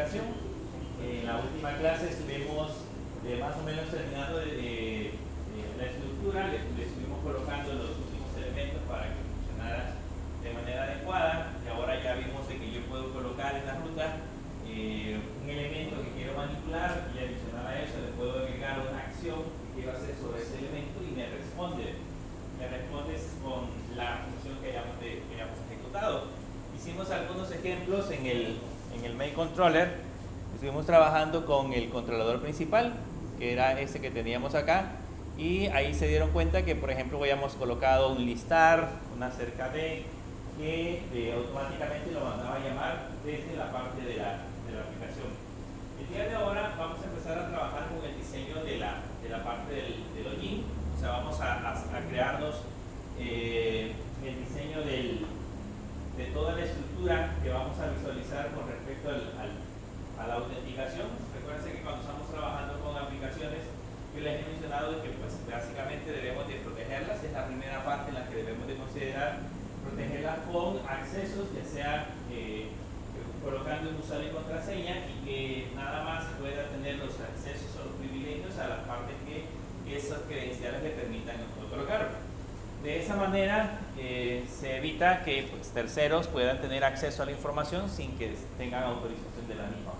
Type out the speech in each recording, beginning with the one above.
aplicación. En la última clase estuvimos más o menos terminando la estructura, le estuvimos colocando los últimos elementos para que funcionara de manera adecuada, y ahora ya vimos de que yo puedo colocar en la ruta un elemento que quiero manipular, y adicional a eso le puedo agregar una acción que quiero hacer sobre ese elemento y me respondes con la función que hayamos ejecutado. Hicimos algunos ejemplos en el main controller. Estuvimos trabajando con el controlador principal, que era ese que teníamos acá, y ahí se dieron cuenta que, por ejemplo, habíamos colocado un listar, una acerca de, que automáticamente lo mandaba a llamar desde la parte de la aplicación. El día de ahora vamos a empezar a trabajar con el diseño de la parte del login. O sea, vamos a crearnos el diseño de toda la estructura que vamos a visualizar con respecto a la autenticación. Recuerden que cuando estamos trabajando con aplicaciones, yo les he mencionado que pues básicamente debemos de protegerlas. Es la primera parte en la que debemos de considerar protegerlas con accesos, ya sea colocando un usuario y contraseña, y que nada más pueda tener los accesos o los privilegios a las partes que esas credenciales le permitan colocar. De esa manera se evita que pues, terceros puedan tener acceso a la información sin que tengan autorización de la misma.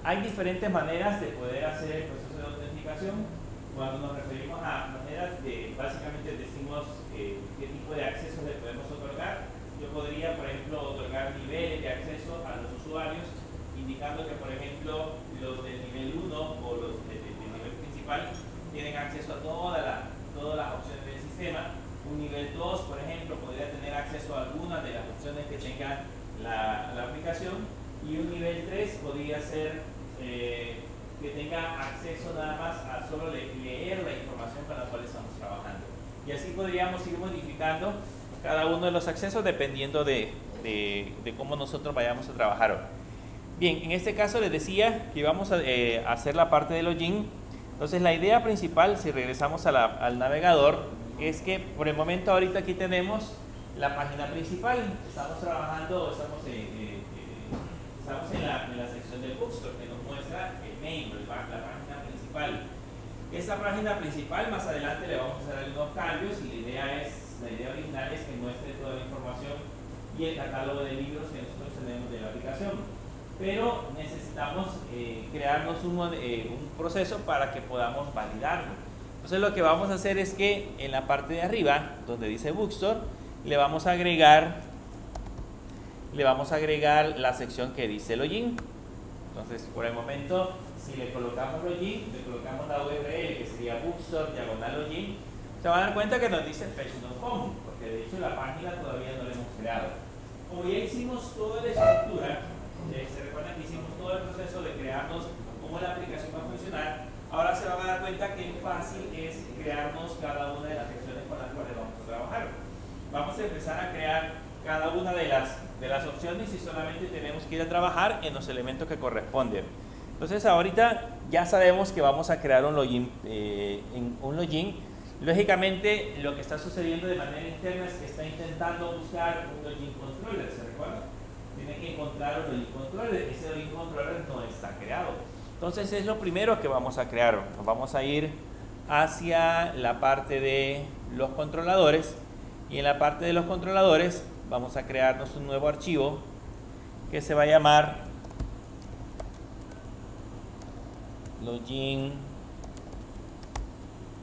Hay diferentes maneras de poder hacer el proceso de autenticación. Cuando nos referimos a maneras básicamente decimos qué tipo de accesos le podemos otorgar. Yo podría, por ejemplo, otorgar niveles de acceso a los usuarios, indicando que, por ejemplo, los del nivel 1 o los del nivel principal tienen acceso a todas las opciones del sistema. Un nivel 2, por ejemplo, podría tener acceso a algunas de las opciones que tenga la aplicación, y un nivel 3 podría ser que tenga acceso nada más a solo leer la información con la cual estamos trabajando. Y así podríamos ir modificando cada uno de los accesos dependiendo de cómo nosotros vayamos a trabajar hoy. Bien, en este caso les decía que íbamos a hacer la parte de login. Entonces la idea principal, si regresamos al navegador, es que por el momento ahorita aquí tenemos la página principal. Estamos trabajando, estamos en la sección del bookstore, que nos muestra el main, la página principal. Esta página principal más adelante le vamos a hacer algunos cambios, y la idea original es que muestre toda la información y el catálogo de libros que nosotros tenemos de la aplicación. Pero necesitamos crearnos un proceso para que podamos validarlo. Entonces lo que vamos a hacer es que en la parte de arriba, donde dice Bookstore, le vamos a agregar la sección que dice Login. Entonces, por el momento, si le colocamos Login, le colocamos la URL, que sería Bookstore/Login, se van a dar cuenta que nos dice page.com, porque de hecho la página todavía no la hemos creado. Como ya hicimos toda la estructura, se recuerdan que hicimos todo el proceso de crearnos cómo la aplicación va a funcionar, ahora se van a dar cuenta que fácil es crearnos cada una de las secciones con las cuales vamos a trabajar. Vamos a empezar a crear cada una de las opciones, y solamente tenemos que ir a trabajar en los elementos que corresponden. Entonces ahorita ya sabemos que vamos a crear un login. Lógicamente lo que está sucediendo de manera interna es que está intentando buscar un login controller, ¿se recuerdan? Tiene que encontrar un login controller. Ese login controller no está creado. Entonces es lo primero que vamos a crear. Nos vamos a ir hacia la parte de los controladores, y en la parte de los controladores vamos a crearnos un nuevo archivo que se va a llamar login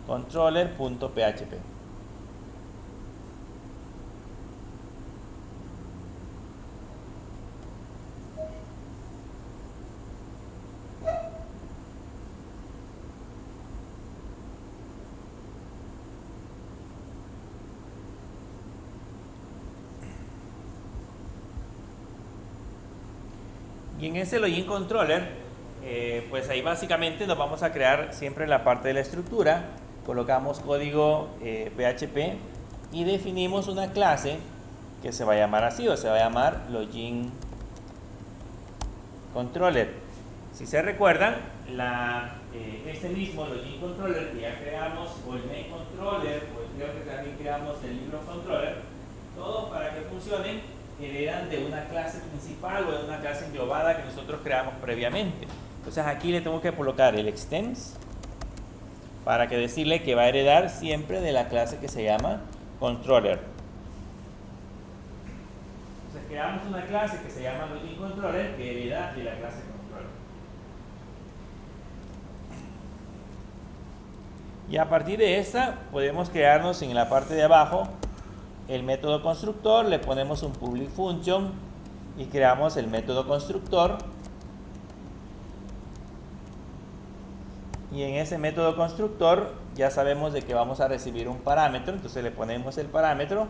controller.php. Y en ese login controller, pues ahí básicamente nos vamos a crear siempre en la parte de la estructura. Colocamos código PHP y definimos una clase que se va a llamar así, o se va a llamar login controller. Si se recuerdan, este mismo login controller que ya creamos, o el main controller, o creo que también creamos el libro controller, todos para que funcionen heredan de una clase principal o de una clase englobada que nosotros creamos previamente. Entonces aquí le tengo que colocar el extends para que decirle que va a heredar siempre de la clase que se llama controller. Entonces creamos una clase que se llama login controller que hereda de la clase controller. Y a partir de esta podemos crearnos en la parte de abajo el método constructor, le ponemos un public function y creamos el método constructor. Y en ese método constructor ya sabemos de que vamos a recibir un parámetro, entonces le ponemos el parámetro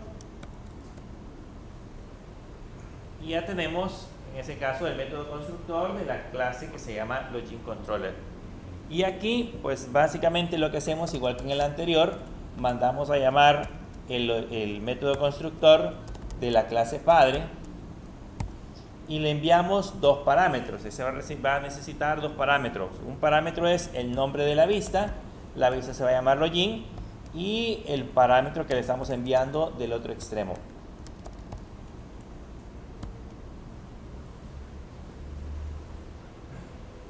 y ya tenemos en ese caso el método constructor de la clase que se llama login controller. Y aquí pues básicamente lo que hacemos, igual que en el anterior, mandamos a llamar el método constructor de la clase padre y le enviamos dos parámetros. Ese va a necesitar dos parámetros. Un parámetro es el nombre de la vista se va a llamar login, y el parámetro que le estamos enviando del otro extremo.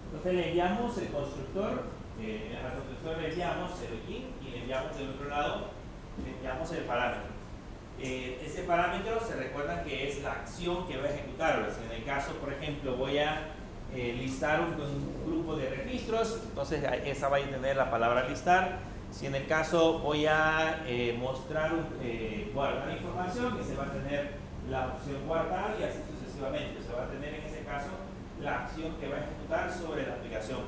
Entonces le enviamos el constructor, al constructor le enviamos el login y le enviamos del otro lado, le enviamos el parámetro. Ese parámetro se recuerda que es la acción que va a ejecutar. Si en el caso, por ejemplo, voy a listar un grupo de registros, entonces esa va a tener la palabra listar. Si en el caso voy a guardar información, ese va a tener la opción guardar y así sucesivamente. Se va a tener en ese caso la acción que va a ejecutar sobre la aplicación.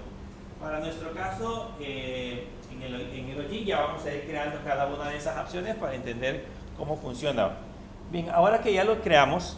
Para nuestro caso, en el login ya vamos a ir creando cada una de esas opciones para entender cómo funciona. Bien, ahora que ya lo creamos,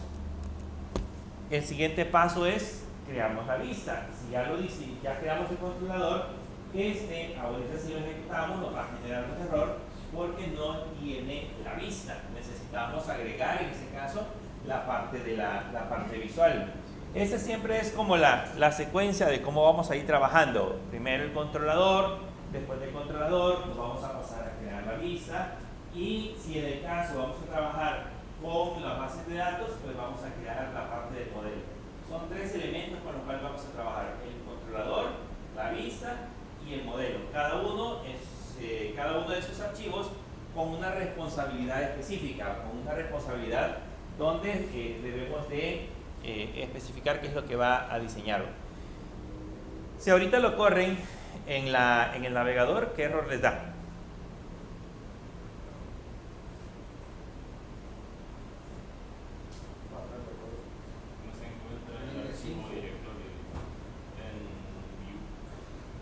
el siguiente paso es creamos la vista. Si ya lo dice, ya creamos el controlador, ahorita si lo ejecutamos nos va a generar un error porque no tiene la vista. Necesitamos agregar en ese caso la parte de la parte visual. Esta siempre es como la secuencia de cómo vamos a ir trabajando. Primero el controlador, después del controlador nos vamos a pasar a crear la vista, y si en el caso vamos a trabajar con las bases de datos, pues vamos a crear la parte del modelo. Son tres elementos con los cuales vamos a trabajar: el controlador, la vista y el modelo. Cada uno de esos archivos con una responsabilidad específica, con una responsabilidad donde debemos de especificar qué es lo que va a diseñar. Si ahorita lo corren en el navegador, ¿qué error les da?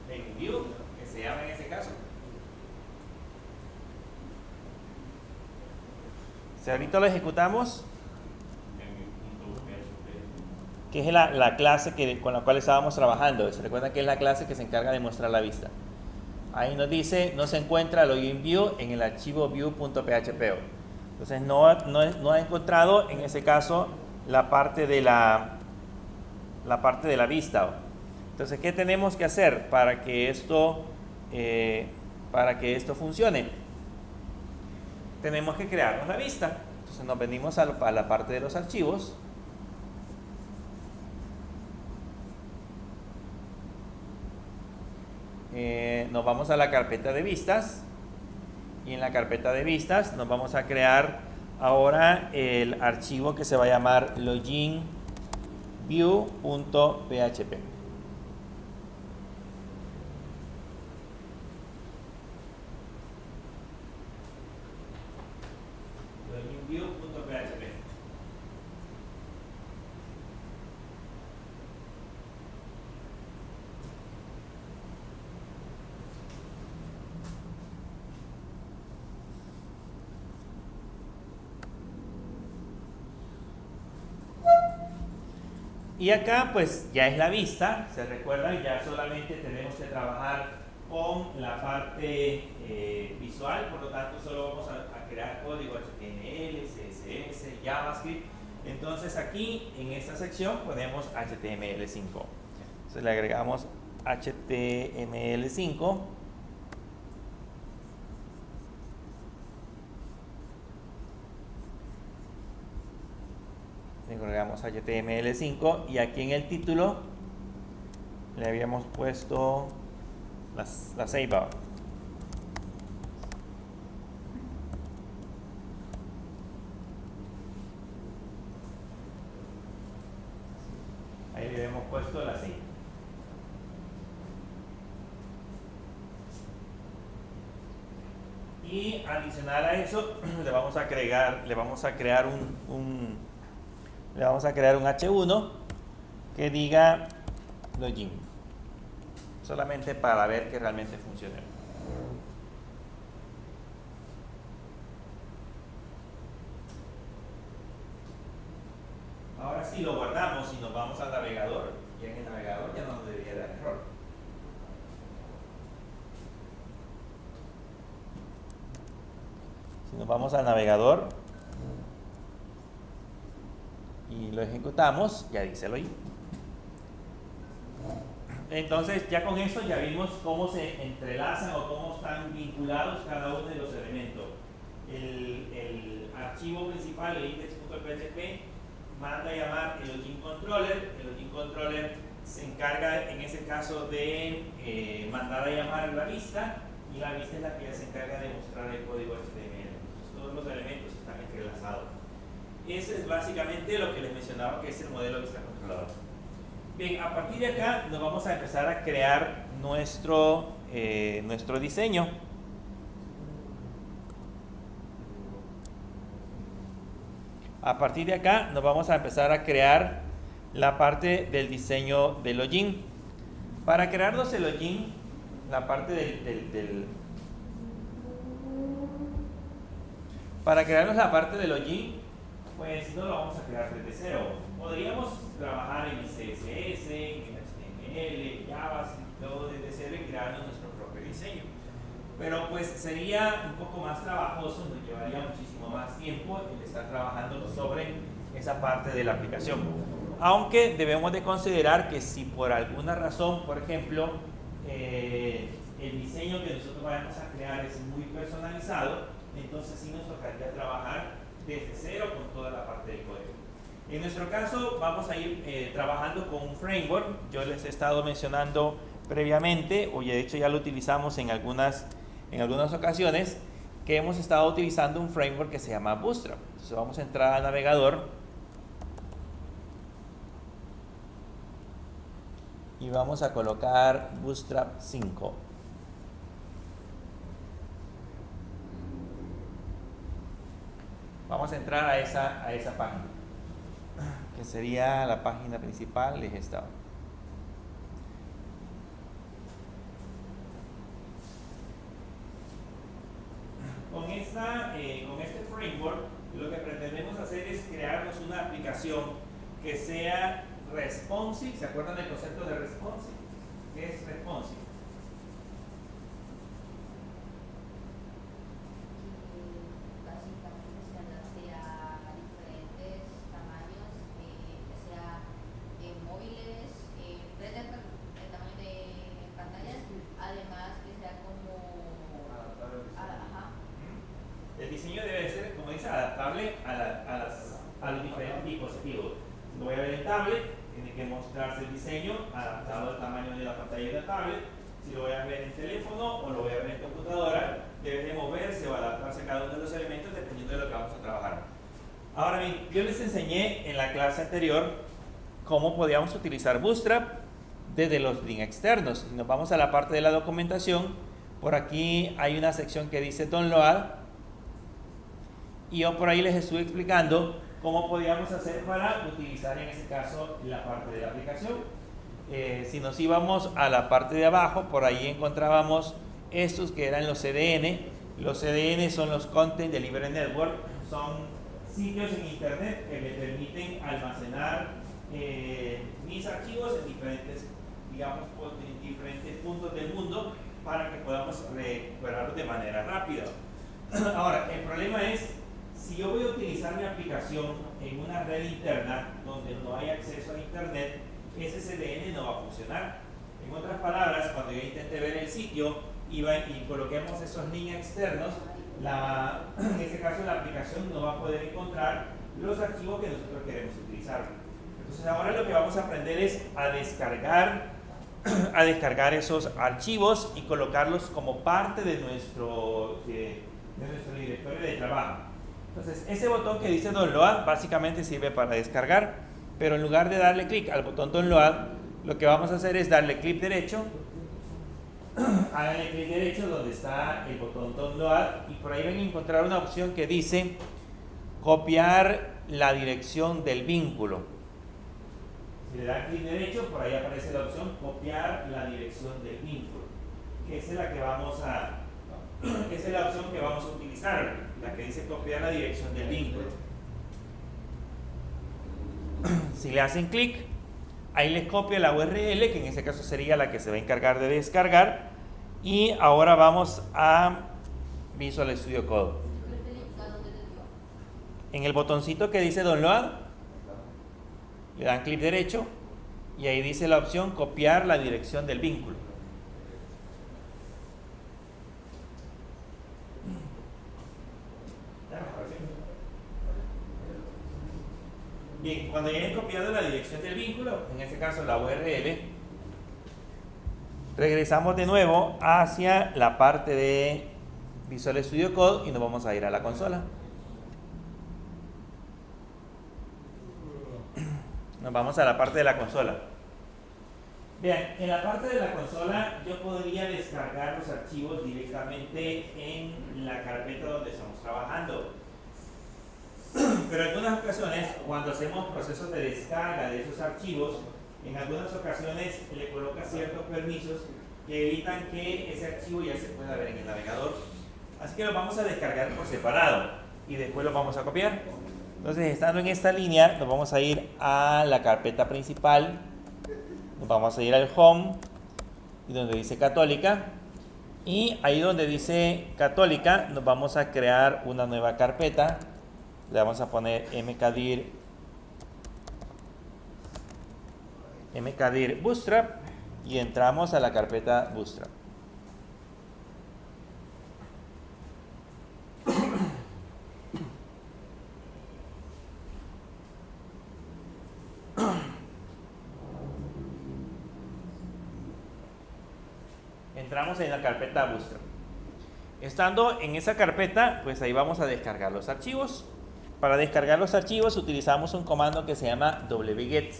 En view, que se llama en ese caso. Si ahorita lo ejecutamos, que es la clase con la cual estábamos trabajando. Se recuerdan que es la clase que se encarga de mostrar la vista. Ahí nos dice, no se encuentra login view en el archivo view.php. Entonces no ha encontrado en ese caso la parte de la vista. Entonces, ¿qué tenemos que hacer para que esto funcione? Tenemos que crearnos la vista. Entonces nos venimos a la parte de los archivos. Nos vamos a la carpeta de vistas, y en la carpeta de vistas nos vamos a crear ahora el archivo que se va a llamar login view.php. View.php. Y acá pues ya es la vista, se recuerdan, ya solamente tenemos que trabajar con la parte visual, por lo tanto solo vamos a crear código HTML, CSS, JavaScript. Entonces aquí en esta sección ponemos HTML5. Entonces le agregamos HTML5. le agregamos HTML5 y aquí en el título le habíamos puesto la sidebar. Ahí le habíamos puesto la sidebar. Y adicional a eso le vamos a crear un H1 que diga login, solamente para ver que realmente funcione. Ahora sí lo guardamos y nos vamos al navegador, y en el navegador ya no nos debería dar error. Si nos vamos al navegador y lo ejecutamos, ya dice login. Entonces ya con eso ya vimos cómo se entrelazan o cómo están vinculados cada uno de los elementos. El archivo principal, el index.php, manda a llamar el login controller. El login controller se encarga en ese caso de mandar a llamar la vista, y la vista es la que se encarga de mostrar el código HTML. Entonces, todos los elementos están entrelazados. Eso es básicamente lo que les mencionaba, que es el modelo vista controlador. Bien, a partir de acá nos vamos a empezar a crear nuestro diseño. A partir de acá nos vamos a empezar a crear la parte del diseño del login. Para crearnos el login, la parte para crearnos la parte del login, pues no lo vamos a crear desde cero. Podríamos trabajar en CSS, en HTML, JavaScript, todo desde cero y crearnos nuestro propio diseño. Pero pues sería un poco más trabajoso, nos llevaría muchísimo más tiempo el estar trabajando sobre esa parte de la aplicación. Aunque debemos de considerar que si por alguna razón, por ejemplo, el diseño que nosotros vayamos a crear es muy personalizado, entonces sí nos tocaría trabajar desde cero con toda la parte del código. En nuestro caso vamos a ir trabajando con un framework. Yo les he estado mencionando previamente, o de hecho ya lo utilizamos en algunas ocasiones, que hemos estado utilizando un framework que se llama Bootstrap. Entonces vamos a entrar al navegador y vamos a colocar Bootstrap 5. Vamos a entrar a esa página, que sería la página principal de esta. Con este framework, lo que pretendemos hacer es crearnos una aplicación que sea responsive. ¿Se acuerdan del concepto de responsive? ¿Qué es responsive? El diseño debe ser, como dice, adaptable a los diferentes dispositivos. Si lo voy a ver en tablet, tiene que mostrarse el diseño adaptado al tamaño de la pantalla de la tablet. Si lo voy a ver en teléfono o lo voy a ver en computadora, debe de moverse o adaptarse a cada uno de los elementos dependiendo de lo que vamos a trabajar. Ahora bien, yo les enseñé en la clase anterior cómo podíamos utilizar Bootstrap desde los links externos. Si nos vamos a la parte de la documentación, por aquí hay una sección que dice Download, y yo por ahí les estuve explicando cómo podíamos hacer para utilizar en ese caso la parte de la aplicación. Si nos íbamos a la parte de abajo, por ahí encontrábamos estos que eran los CDN. Los CDN son los Content Delivery Network, son sitios en internet que me permiten almacenar mis archivos en diferentes, en diferentes puntos del mundo para que podamos recuperarlos de manera rápida. Ahora, el problema es, si yo voy a utilizar mi aplicación en una red interna donde no hay acceso a internet, ese CDN no va a funcionar. En otras palabras, cuando yo intente ver el sitio y coloquemos esos links externos, en este caso la aplicación no va a poder encontrar los archivos que nosotros queremos utilizar. Entonces ahora lo que vamos a aprender es a descargar esos archivos y colocarlos como parte de nuestro directorio de trabajo. Entonces ese botón que dice Download básicamente sirve para descargar, pero en lugar de darle clic al botón Download, lo que vamos a hacer es darle clic derecho. Háganle clic derecho donde está el botón Download y por ahí van a encontrar una opción que dice copiar la dirección del vínculo. Si le dan clic derecho, por ahí aparece la opción copiar la dirección del vínculo, que esa es la que esa es la opción que vamos a utilizar, la que dice copiar la dirección del vínculo. Si le hacen clic, ahí les copia la URL, que en este caso sería la que se va a encargar de descargar. Y ahora vamos a Visual Studio Code. En el botoncito que dice Download, le dan clic derecho y ahí dice la opción copiar la dirección del vínculo. Bien, cuando ya hayan copiado la dirección del vínculo, en este caso la URL, regresamos de nuevo hacia la parte de Visual Studio Code y nos vamos a ir a la consola. Nos vamos a la parte de la consola. Bien, en la parte de la consola yo podría descargar los archivos directamente en la carpeta donde estamos trabajando. Pero en algunas ocasiones, cuando hacemos procesos de descarga de esos archivos, en algunas ocasiones le coloca ciertos permisos que evitan que ese archivo ya se pueda ver en el navegador. Así que lo vamos a descargar por separado y después lo vamos a copiar. Entonces, estando en esta línea, nos vamos a ir a la carpeta principal, nos vamos a ir al Home, y donde dice Católica, y ahí donde dice Católica, nos vamos a crear una nueva carpeta. Le vamos a poner mkdir Bootstrap y entramos a la carpeta Bootstrap. Entramos en la carpeta Bootstrap. Estando en esa carpeta, pues ahí vamos a descargar los archivos. Para descargar los archivos utilizamos un comando que se llama wget.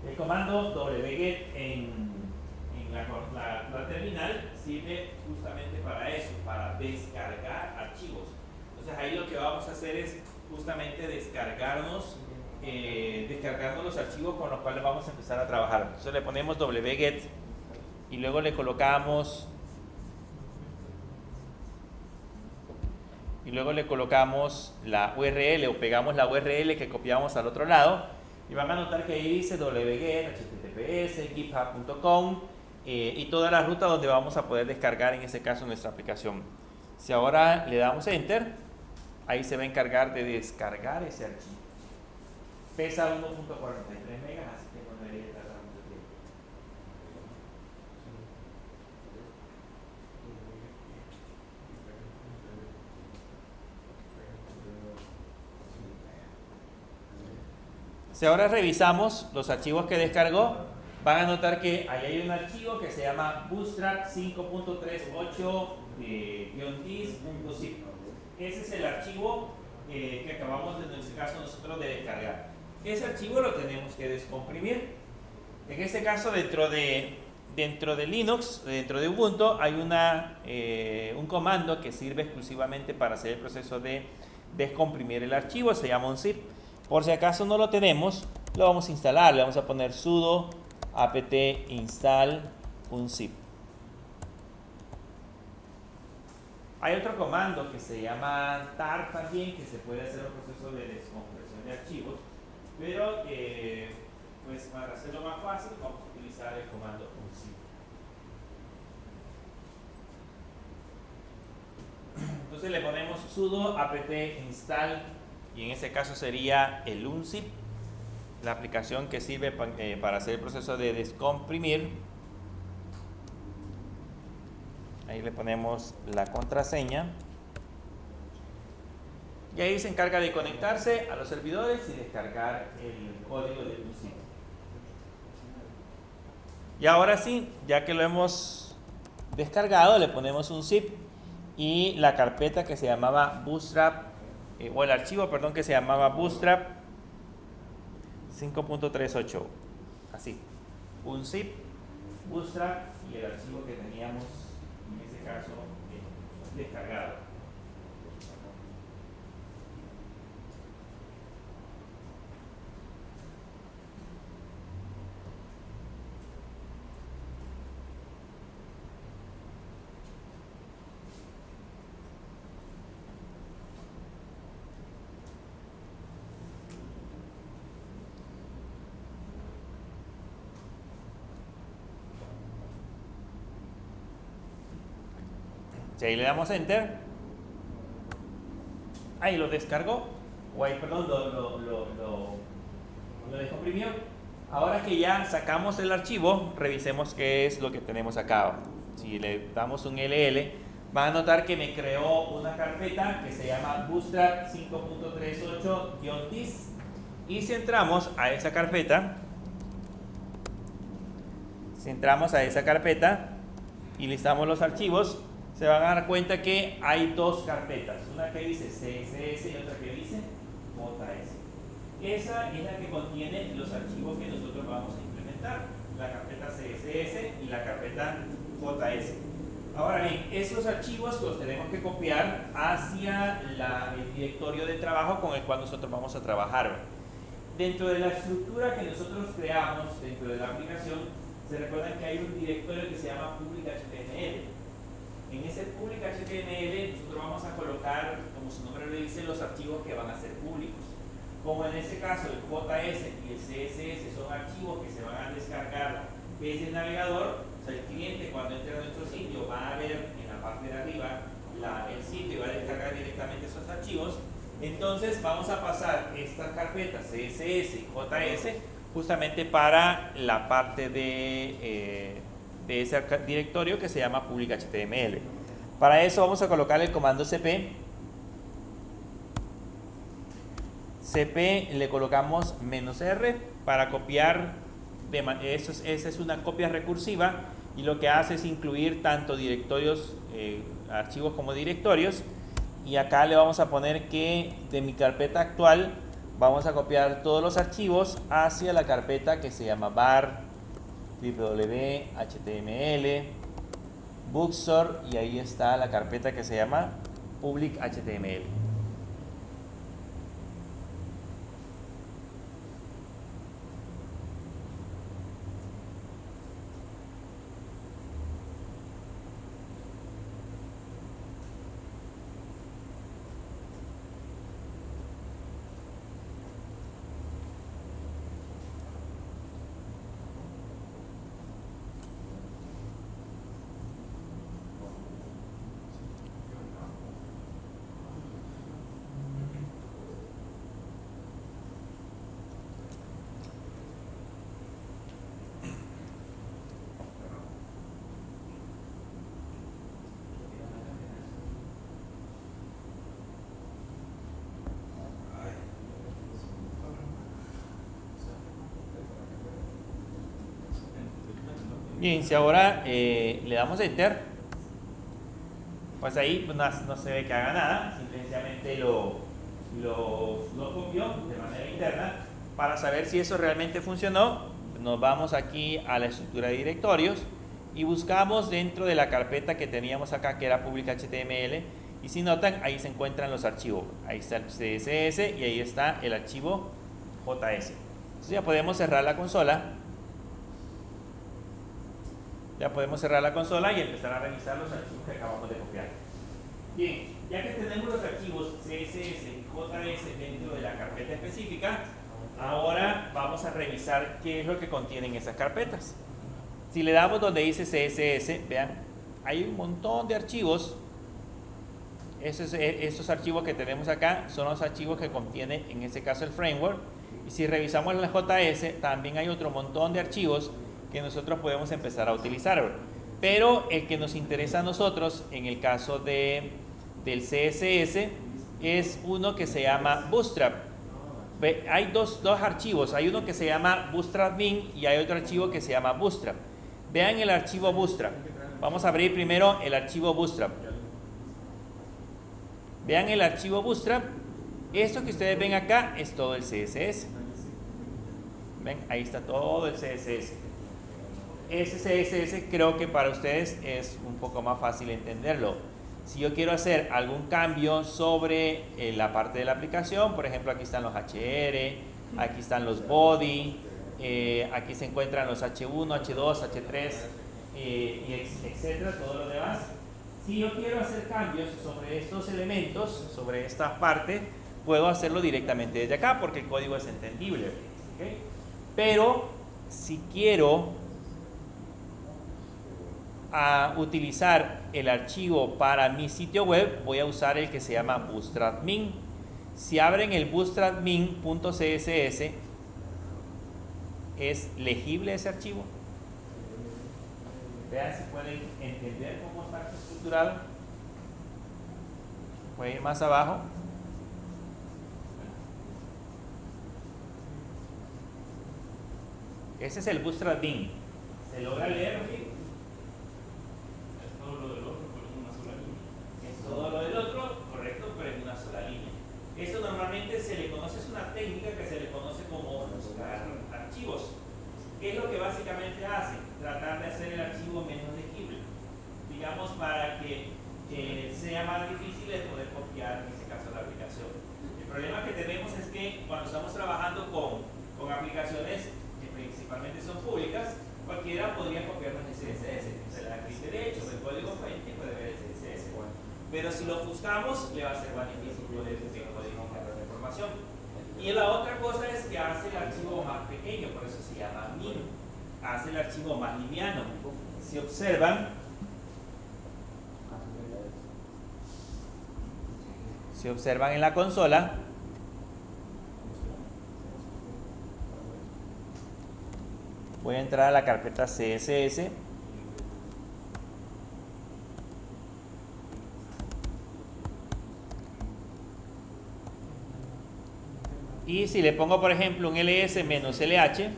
El comando wget en la terminal sirve justamente para eso, para descargar archivos. Entonces ahí lo que vamos a hacer es justamente descargarnos los archivos con los cuales vamos a empezar a trabajar. Entonces le ponemos wget y luego le colocamos la URL o pegamos la URL que copiamos al otro lado y van a notar que ahí dice wget, https, github.com y toda la ruta donde vamos a poder descargar en este caso nuestra aplicación. Si ahora le damos enter, ahí se va a encargar de descargar ese archivo. Pesa 1.43 megas, así que no debería tardar mucho tiempo. Si ahora revisamos los archivos que descargó, van a notar que ahí hay un archivo que se llama bootstrap 5.38-dis.zip. Ese es el archivo que acabamos, en este caso, nosotros de descargar. Ese archivo lo tenemos que descomprimir. En este caso, dentro de Linux, dentro de Ubuntu, hay un comando que sirve exclusivamente para hacer el proceso de descomprimir el archivo, se llama unzip. Por si acaso no lo tenemos, lo vamos a instalar, le vamos a poner sudo apt install unzip. Hay otro comando que se llama tar también, que se puede hacer un proceso de descompresión de archivos, pero pues para hacerlo más fácil vamos a utilizar el comando unzip. Entonces le ponemos sudo apt install y en este caso sería el unzip, la aplicación que sirve para hacer el proceso de descomprimir. Ahí le ponemos la contraseña Y ahí se encarga de conectarse a los servidores y descargar el código de un sitio. Y ahora sí, ya que lo hemos descargado, le ponemos un zip y la carpeta que se llamaba Bootstrap, o el archivo, perdón, que se llamaba Bootstrap 5.38. Así, un zip, Bootstrap y el archivo que teníamos, en ese caso, descargado. Si ahí le damos Enter, ahí lo descargó, o ahí, perdón, lo descomprimió. Ahora que ya sacamos el archivo, revisemos qué es lo que tenemos acá. Si le damos un LL, van a notar que me creó una carpeta que se llama Bootstrap 5.38-dis. Y si entramos a esa carpeta, y listamos los archivos, se van a dar cuenta que hay dos carpetas, una que dice CSS y otra que dice JS. Esa es la que contiene los archivos que nosotros vamos a implementar, la carpeta CSS y la carpeta JS. Ahora bien, esos archivos los tenemos que copiar hacia el directorio de trabajo con el cual nosotros vamos a trabajar. Dentro de la estructura que nosotros creamos dentro de la aplicación, se recuerdan que hay un directorio que se llama public.html. En ese public.html nosotros vamos a colocar, como su nombre lo dice, los archivos que van a ser públicos. Como en este caso el JS y el CSS son archivos que se van a descargar desde el navegador, o sea, el cliente cuando entre a nuestro sitio va a ver en la parte de arriba el sitio y va a descargar directamente esos archivos. Entonces vamos a pasar estas carpetas CSS y JS justamente para la parte de ese directorio que se llama public.html. Para eso vamos a colocar el comando cp. Le colocamos "-r" para copiar. Esa es una copia recursiva y lo que hace es incluir tanto directorios, archivos como directorios. Y acá le vamos a poner que de mi carpeta actual vamos a copiar todos los archivos hacia la carpeta que se llama var www.html bookstore, y ahí está la carpeta que se llama public.html. Bien, si ahora le damos Enter, pues ahí no se ve que haga nada, simplemente lo copió de manera interna. Para saber si eso realmente funcionó, nos vamos aquí a la estructura de directorios y buscamos dentro de la carpeta que teníamos acá, que era public.html, y si notan, ahí se encuentran los archivos. Ahí está el CSS y ahí está el archivo JS. Entonces ya podemos cerrar la consola. Ya podemos cerrar la consola y empezar a revisar los archivos que acabamos de copiar. Bien, ya que tenemos los archivos CSS y JS dentro de la carpeta específica, ahora vamos a revisar qué es lo que contienen esas carpetas. Si le damos donde dice CSS, vean, hay un montón de archivos. Esos archivos que tenemos acá son los archivos que contiene, en este caso, el framework. Y si revisamos la JS, también hay otro montón de archivos que nosotros podemos empezar a utilizar. Pero el que nos interesa a nosotros, en el caso del CSS, es uno que se llama Bootstrap. Hay dos archivos, hay uno que se llama Bootstrap Bin y hay otro archivo que se llama Bootstrap. Vean el archivo Bootstrap. Vamos a abrir primero el archivo Bootstrap. Vean el archivo Bootstrap. Esto que ustedes ven acá es todo el CSS. Ven, ahí está todo el CSS. Ese CSS creo que para ustedes es un poco más fácil entenderlo. Si yo quiero hacer algún cambio sobre la parte de la aplicación, por ejemplo, aquí están los HR, aquí están los body, aquí se encuentran los H1, H2, H3, etcétera, todo lo demás. Si yo quiero hacer cambios sobre estos elementos, sobre esta parte, puedo hacerlo directamente desde acá porque el código es entendible. ¿Okay? Pero si quiero utilizar el archivo para mi sitio web, voy a usar el que se llama Bootstrap Min. Si abren el bootstrapmin.css, ¿es legible ese archivo? Vean si pueden entender cómo está estructurado. Voy a ir más abajo. Ese es el Bootstrap Bin. ¿Se logra leer aquí? Es todo lo del otro, pero en una sola línea. Es todo lo del otro, correcto, pero en una sola línea. Eso normalmente se le conoce, es una técnica que se le conoce como buscar archivos. ¿Qué es lo que básicamente hace? Tratar de hacer el archivo menos legible. Digamos, para que sea más difícil de poder copiar, en este caso, la aplicación. El problema que tenemos es que cuando estamos trabajando con aplicaciones que principalmente son públicas, cualquiera podría copiarnos el CSS. Se le da clic derecho, el código fuente y puede ver el CSS. Pero si lo buscamos, le va a ser más difícil poder codificar la información. Y la otra cosa es que hace el archivo más pequeño, por eso se llama min. Hace el archivo más liviano. Si observan, en la consola, voy a entrar a la carpeta CSS. Y si le pongo, por ejemplo, un ls-lh,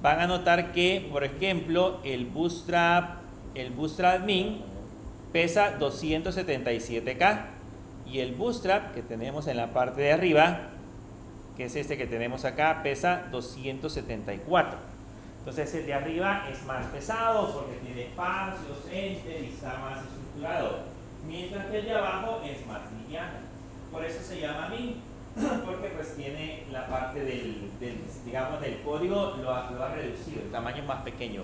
van a notar que, por ejemplo, el Bootstrap Min pesa 277K y el Bootstrap que tenemos en la parte de arriba, que es este que tenemos acá, pesa 274. Entonces el de arriba es más pesado porque tiene espacios, enter y está más estructurado, mientras que el de abajo es más liviano. Por eso se llama min, porque pues tiene la parte digamos, del código, lo ha reducido, el tamaño es más pequeño.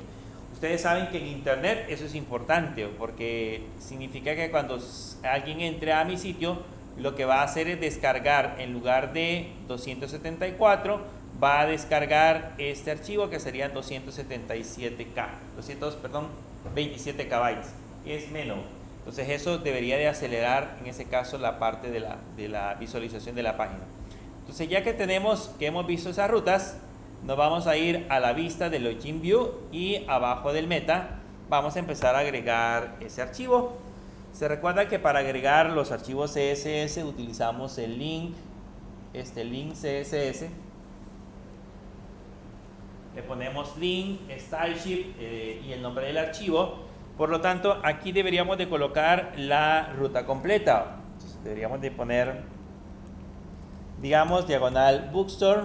Ustedes saben que en internet eso es importante porque significa que cuando alguien entre a mi sitio, lo que va a hacer es descargar, en lugar de 274, va a descargar este archivo que serían 27 KB, es menos. Entonces eso debería de acelerar en ese caso la parte de la visualización de la página. Entonces ya que hemos visto esas rutas, nos vamos a ir a la vista de Login View y abajo del meta vamos a empezar a agregar ese archivo. Se recuerda que para agregar los archivos CSS utilizamos el link, link CSS. Le ponemos link, stylesheet y el nombre del archivo. Por lo tanto, aquí deberíamos de colocar la ruta completa. Entonces, deberíamos de poner, digamos, diagonal bookstore,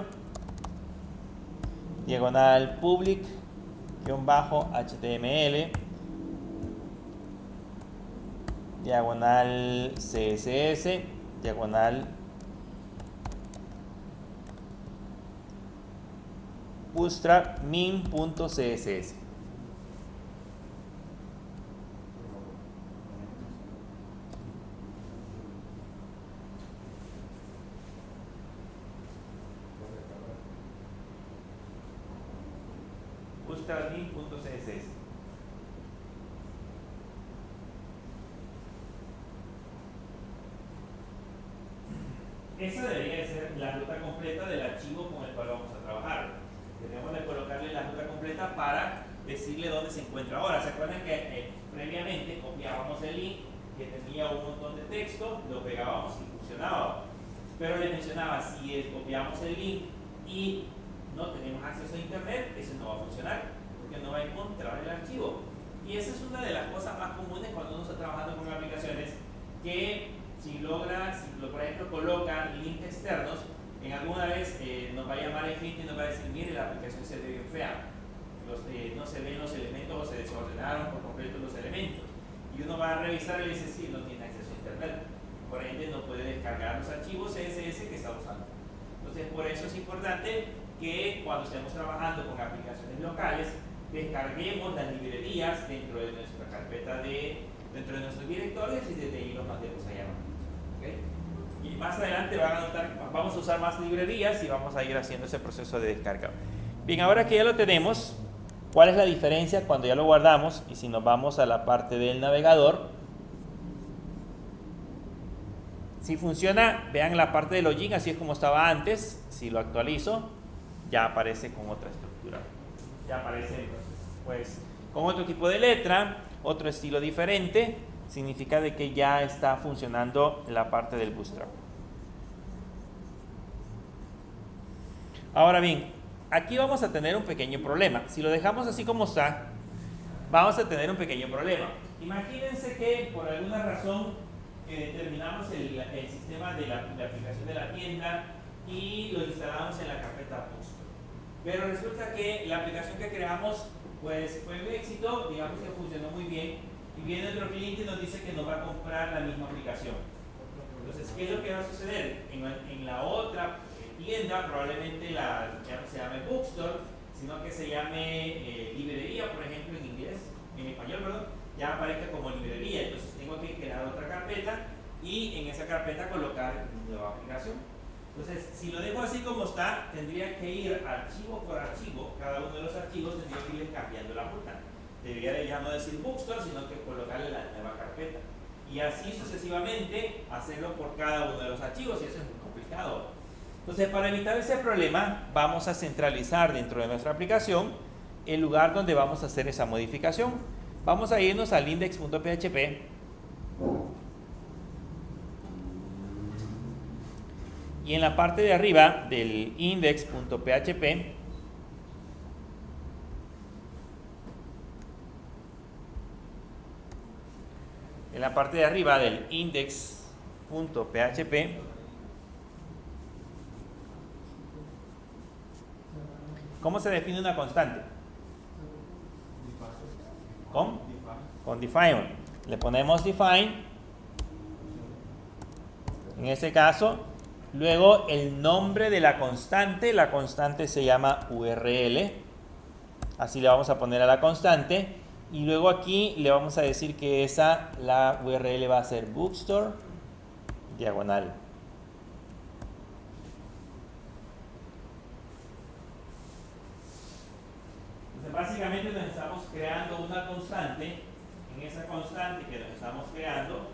diagonal public-html, diagonal CSS, diagonal bootstrapmin.css. bootstrapmin.css. Esa debería ser la ruta completa del archivo con el cual vamos a trabajar. Tenemos que colocarle la ruta completa para decirle dónde se encuentra ahora. ¿Se acuerdan que previamente copiábamos el link que tenía un montón de texto, lo pegábamos y funcionaba. Pero le mencionaba, si copiamos el link y no tenemos acceso a internet, eso no va a funcionar, porque no va a encontrar el archivo. Y esa es una de las cosas más comunes cuando uno está trabajando con aplicaciones, que si por ejemplo colocan links externos, en alguna vez nos va a llamar el cliente y nos va a decir, mire, la aplicación se ve bien fea, no se ven los elementos o se desordenaron por completo los elementos. Y uno va a revisar y le dice, sí, no tiene acceso a internet, por ende no puede descargar los archivos CSS que está usando. Entonces por eso es importante que cuando estemos trabajando con aplicaciones locales, descarguemos las librerías dentro de nuestra carpeta dentro de nuestros directorios y desde ahí los mandemos a llamar. ¿Okay? Y más adelante van a notar, vamos a usar más librerías y vamos a ir haciendo ese proceso de descarga. Bien, ahora que ya lo tenemos, ¿cuál es la diferencia cuando ya lo guardamos? Y si nos vamos a la parte del navegador, si funciona, vean la parte de login, así es como estaba antes. Si lo actualizo, ya aparece con otra estructura. Ya aparece pues con otro tipo de letra, otro estilo diferente. Significa de que ya está funcionando la parte del Bootstrap. Ahora bien, aquí vamos a tener un pequeño problema. Si lo dejamos así como está, vamos a tener un pequeño problema. Imagínense que por alguna razón terminamos el sistema de la aplicación de la tienda y lo instalamos en la carpeta Bootstrap. Pero resulta que la aplicación que creamos pues fue un éxito, digamos que funcionó muy bien, y viene otro cliente y nos dice que nos va a comprar la misma aplicación. Entonces, ¿qué es lo que va a suceder? En la otra tienda probablemente ya no se llame Bookstore, sino que se llame librería, por ejemplo, en español, perdón, ya aparezca como librería. Entonces tengo que crear otra carpeta y en esa carpeta colocar nueva aplicación. Entonces, si lo dejo así como está, tendría que ir archivo por archivo, cada uno de los archivos tendría que ir cambiando la ruta. Debería de ya no decir Bookstore, sino que colocarle la nueva carpeta. Y así sucesivamente hacerlo por cada uno de los archivos, y eso es muy complicado. Entonces, para evitar ese problema, vamos a centralizar dentro de nuestra aplicación el lugar donde vamos a hacer esa modificación. Vamos a irnos al index.php. Y en la parte de arriba del index.php en la parte de arriba del index.php ¿cómo se define una constante? Con define. Le ponemos define en este caso. Luego el nombre de la constante se llama URL, así le vamos a poner a la constante, y luego aquí le vamos a decir que la URL va a ser bookstore diagonal. Entonces básicamente nos estamos creando una constante. En esa constante que nos estamos creando,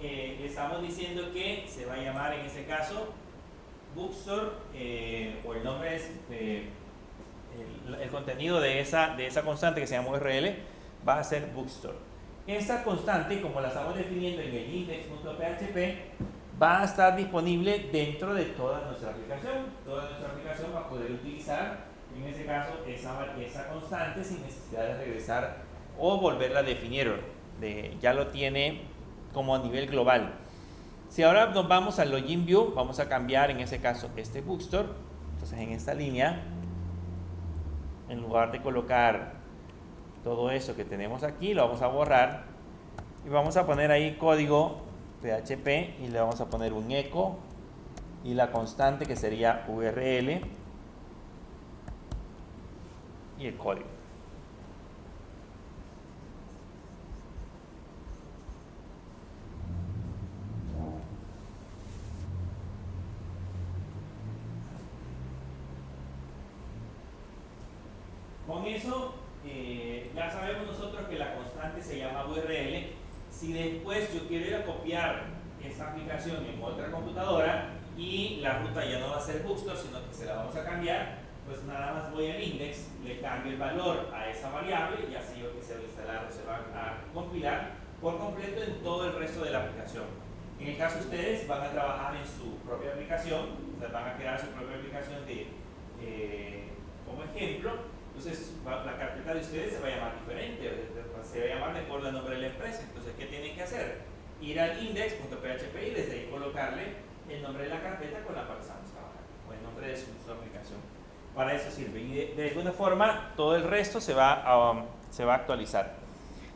estamos diciendo que se va a llamar en ese caso Bookstore, o el nombre es el contenido de esa constante que se llama URL va a ser Bookstore. Esa constante, como la estamos definiendo en el index.php, va a estar disponible dentro de toda nuestra aplicación. Toda nuestra aplicación va a poder utilizar en ese caso esa constante sin necesidad de regresar o volverla a definir. Ya lo tiene como a nivel global. Si ahora nos vamos al login view, vamos a cambiar en ese caso este bookstore. Entonces en esta línea, en lugar de colocar todo eso que tenemos aquí, lo vamos a borrar y vamos a poner ahí código PHP y le vamos a poner un echo y la constante que sería URL y el código. Con eso ya sabemos nosotros que la constante se llama URL. Si después yo quiero ir a copiar esta aplicación en otra computadora y la ruta ya no va a ser Bookstore, sino que se la vamos a cambiar, pues nada más voy al index, le cambio el valor a esa variable y así lo que se va a instalar o se va a compilar por completo en todo el resto de la aplicación. En el caso de ustedes van a trabajar en su propia aplicación, o sea, van a crear su propia aplicación como ejemplo. Entonces la carpeta de ustedes se va a llamar diferente, se va a llamar de acuerdo al nombre de la empresa. Entonces, ¿qué tienen que hacer? Ir al index.php y desde ahí colocarle el nombre de la carpeta con la cual estamos trabajando, o el nombre de su aplicación. Para eso sirve. Y de alguna forma todo el resto se va a actualizar.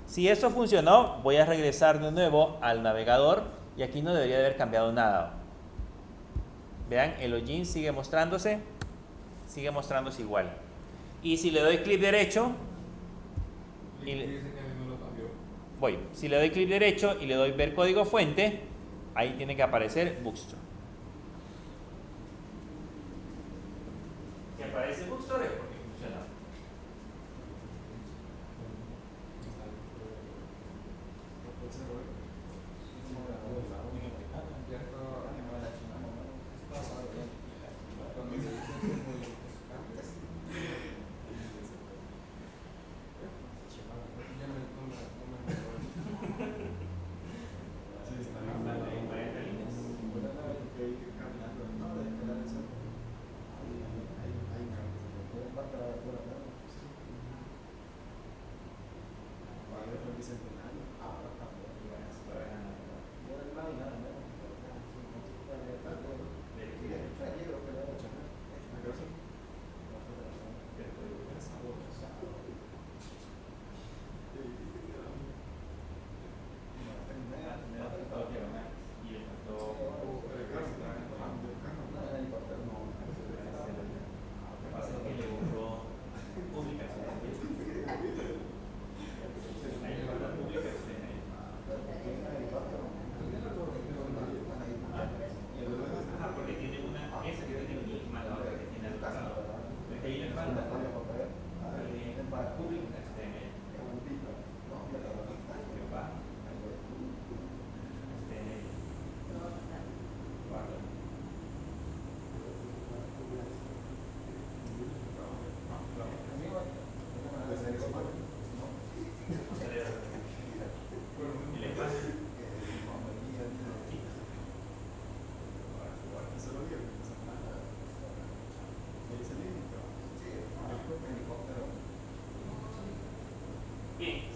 Si eso funcionó, voy a regresar de nuevo al navegador y aquí no debería de haber cambiado nada. Vean, el login sigue mostrándose igual. Y si le doy clic derecho, si le doy clic derecho y le doy ver código fuente, ahí tiene que aparecer Bookstore. Si aparece Bookstore es porque funciona.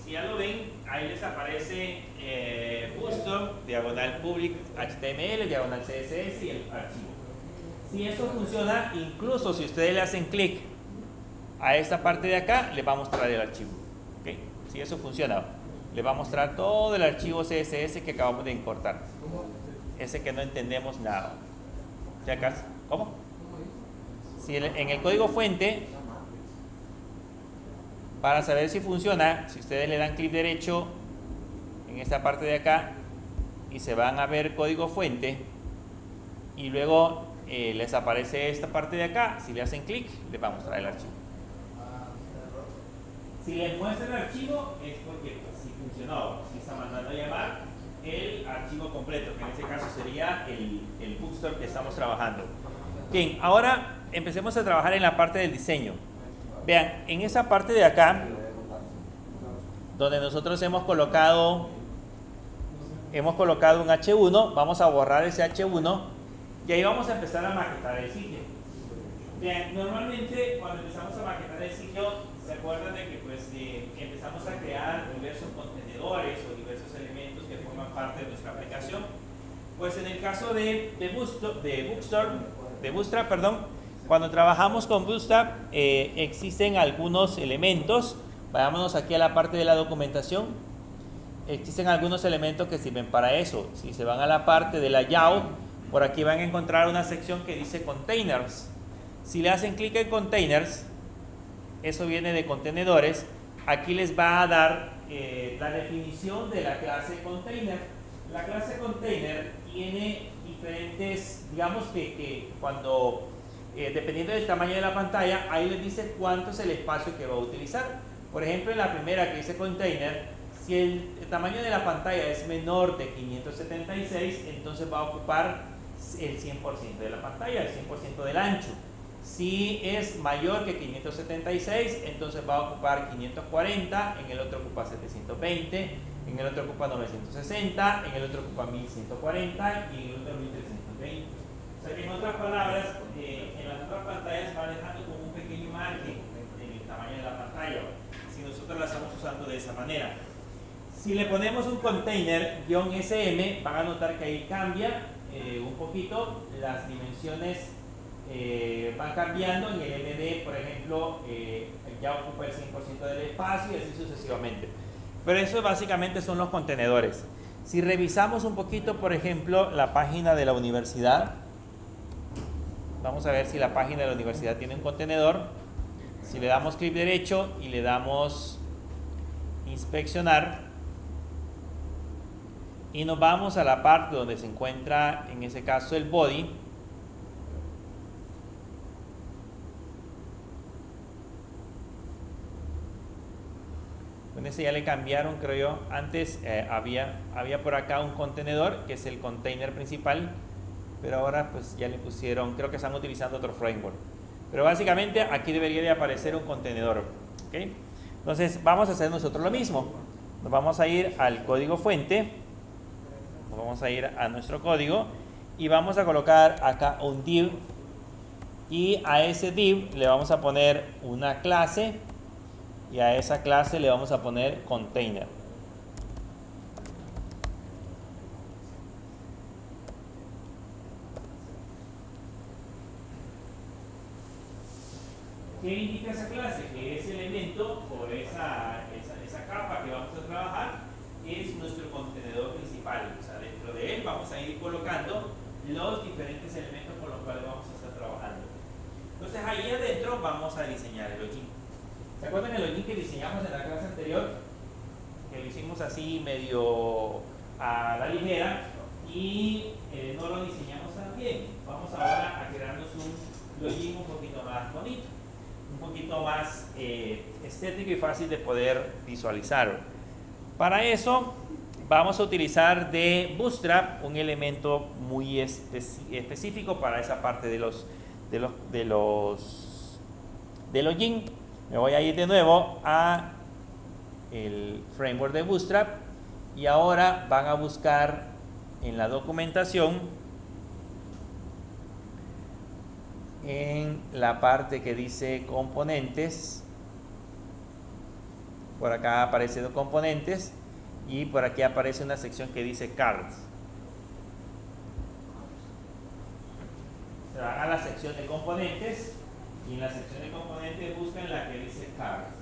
Si ya lo ven, ahí les aparece Bookstore, diagonal public HTML, diagonal CSS y el archivo. Si eso funciona, incluso si ustedes le hacen clic a esta parte de acá, les va a mostrar el archivo. ¿Okay? Si eso funciona, les va a mostrar todo el archivo CSS que acabamos de importar. Ese que no entendemos nada. ¿Sí acá? ¿Cómo? Si en el código fuente, para saber si funciona, si ustedes le dan clic derecho en esta parte de acá y se van a ver código fuente y luego les aparece esta parte de acá, si le hacen clic les va a mostrar el archivo. Si les muestra el archivo es porque pues, si funcionó, si está mandando a llamar el archivo completo, que en este caso sería el Bookstore que estamos trabajando. Bien, ahora empecemos a trabajar en la parte del diseño. Vean, en esa parte de acá, donde nosotros hemos colocado un H1, vamos a borrar ese H1 y ahí vamos a empezar a maquetar el sitio. Bien, normalmente cuando empezamos a maquetar el sitio, se acuerdan de que pues, empezamos a crear diversos contenedores o diversos elementos que forman parte de nuestra aplicación. Pues en el caso de Bootstrap, cuando trabajamos con Bootstrap existen algunos elementos. Vayámonos aquí a la parte de la documentación. Existen algunos elementos que sirven para eso. Si se van a la parte de layout, por aquí van a encontrar una sección que dice containers. Si le hacen clic en containers, eso viene de contenedores. Aquí les va a dar la definición de la clase container. La clase container tiene diferentes, digamos que cuando dependiendo del tamaño de la pantalla, ahí les dice cuánto es el espacio que va a utilizar. Por ejemplo, en la primera que dice container, si el tamaño de la pantalla es menor de 576, entonces va a ocupar el 100% de la pantalla, el 100% del ancho. Si es mayor que 576, entonces va a ocupar 540, en el otro ocupa 720, en el otro ocupa 960, en el otro ocupa 1140 y en el otro 1320. O sea que en otras palabras, en las otras pantallas va dejando como un pequeño margen en el tamaño de la pantalla, si nosotros la estamos usando de esa manera. Si le ponemos un container "-sm", van a notar que ahí cambia un poquito, las dimensiones van cambiando. En el MD, por ejemplo, ya ocupa el 100% del espacio y así sucesivamente. Pero eso básicamente son los contenedores. Si revisamos un poquito, por ejemplo, la página de la universidad, vamos a ver si la página de la universidad tiene un contenedor. Si le damos clic derecho y le damos inspeccionar, y nos vamos a la parte donde se encuentra, en ese caso, el body. Con ese ya le cambiaron, creo yo. Antes había por acá un contenedor, que es el container principal, pero ahora pues ya le pusieron, creo que están utilizando otro framework. Pero básicamente aquí debería de aparecer un contenedor. ¿Okay? Entonces vamos a hacer nosotros lo mismo. Nos vamos a ir al código fuente. Vamos a ir a nuestro código y vamos a colocar acá un div, y a ese div le vamos a poner una clase y a esa clase le vamos a poner container. ¿Qué indica esa clase? Que ese elemento o esa capa que vamos a trabajar es nuestro contenedor principal. O sea, dentro de él vamos a ir colocando los diferentes elementos con los cuales vamos a estar trabajando. Entonces ahí adentro vamos a diseñar el login. ¿Se acuerdan el login que diseñamos en la clase anterior? Que lo hicimos así medio a la ligera y no lo diseñamos tan bien. Vamos ahora a crearnos un login un poquito más bonito, un poquito más estético y fácil de poder visualizar. Para eso vamos a utilizar de Bootstrap un elemento muy específico para esa parte de los login. Me voy a ir de nuevo a el framework de Bootstrap y ahora van a buscar en la documentación, en la parte que dice componentes. Por acá aparece los componentes y por aquí aparece una sección que dice cards. Se van a la sección de componentes y en la sección de componentes buscan la que dice cards.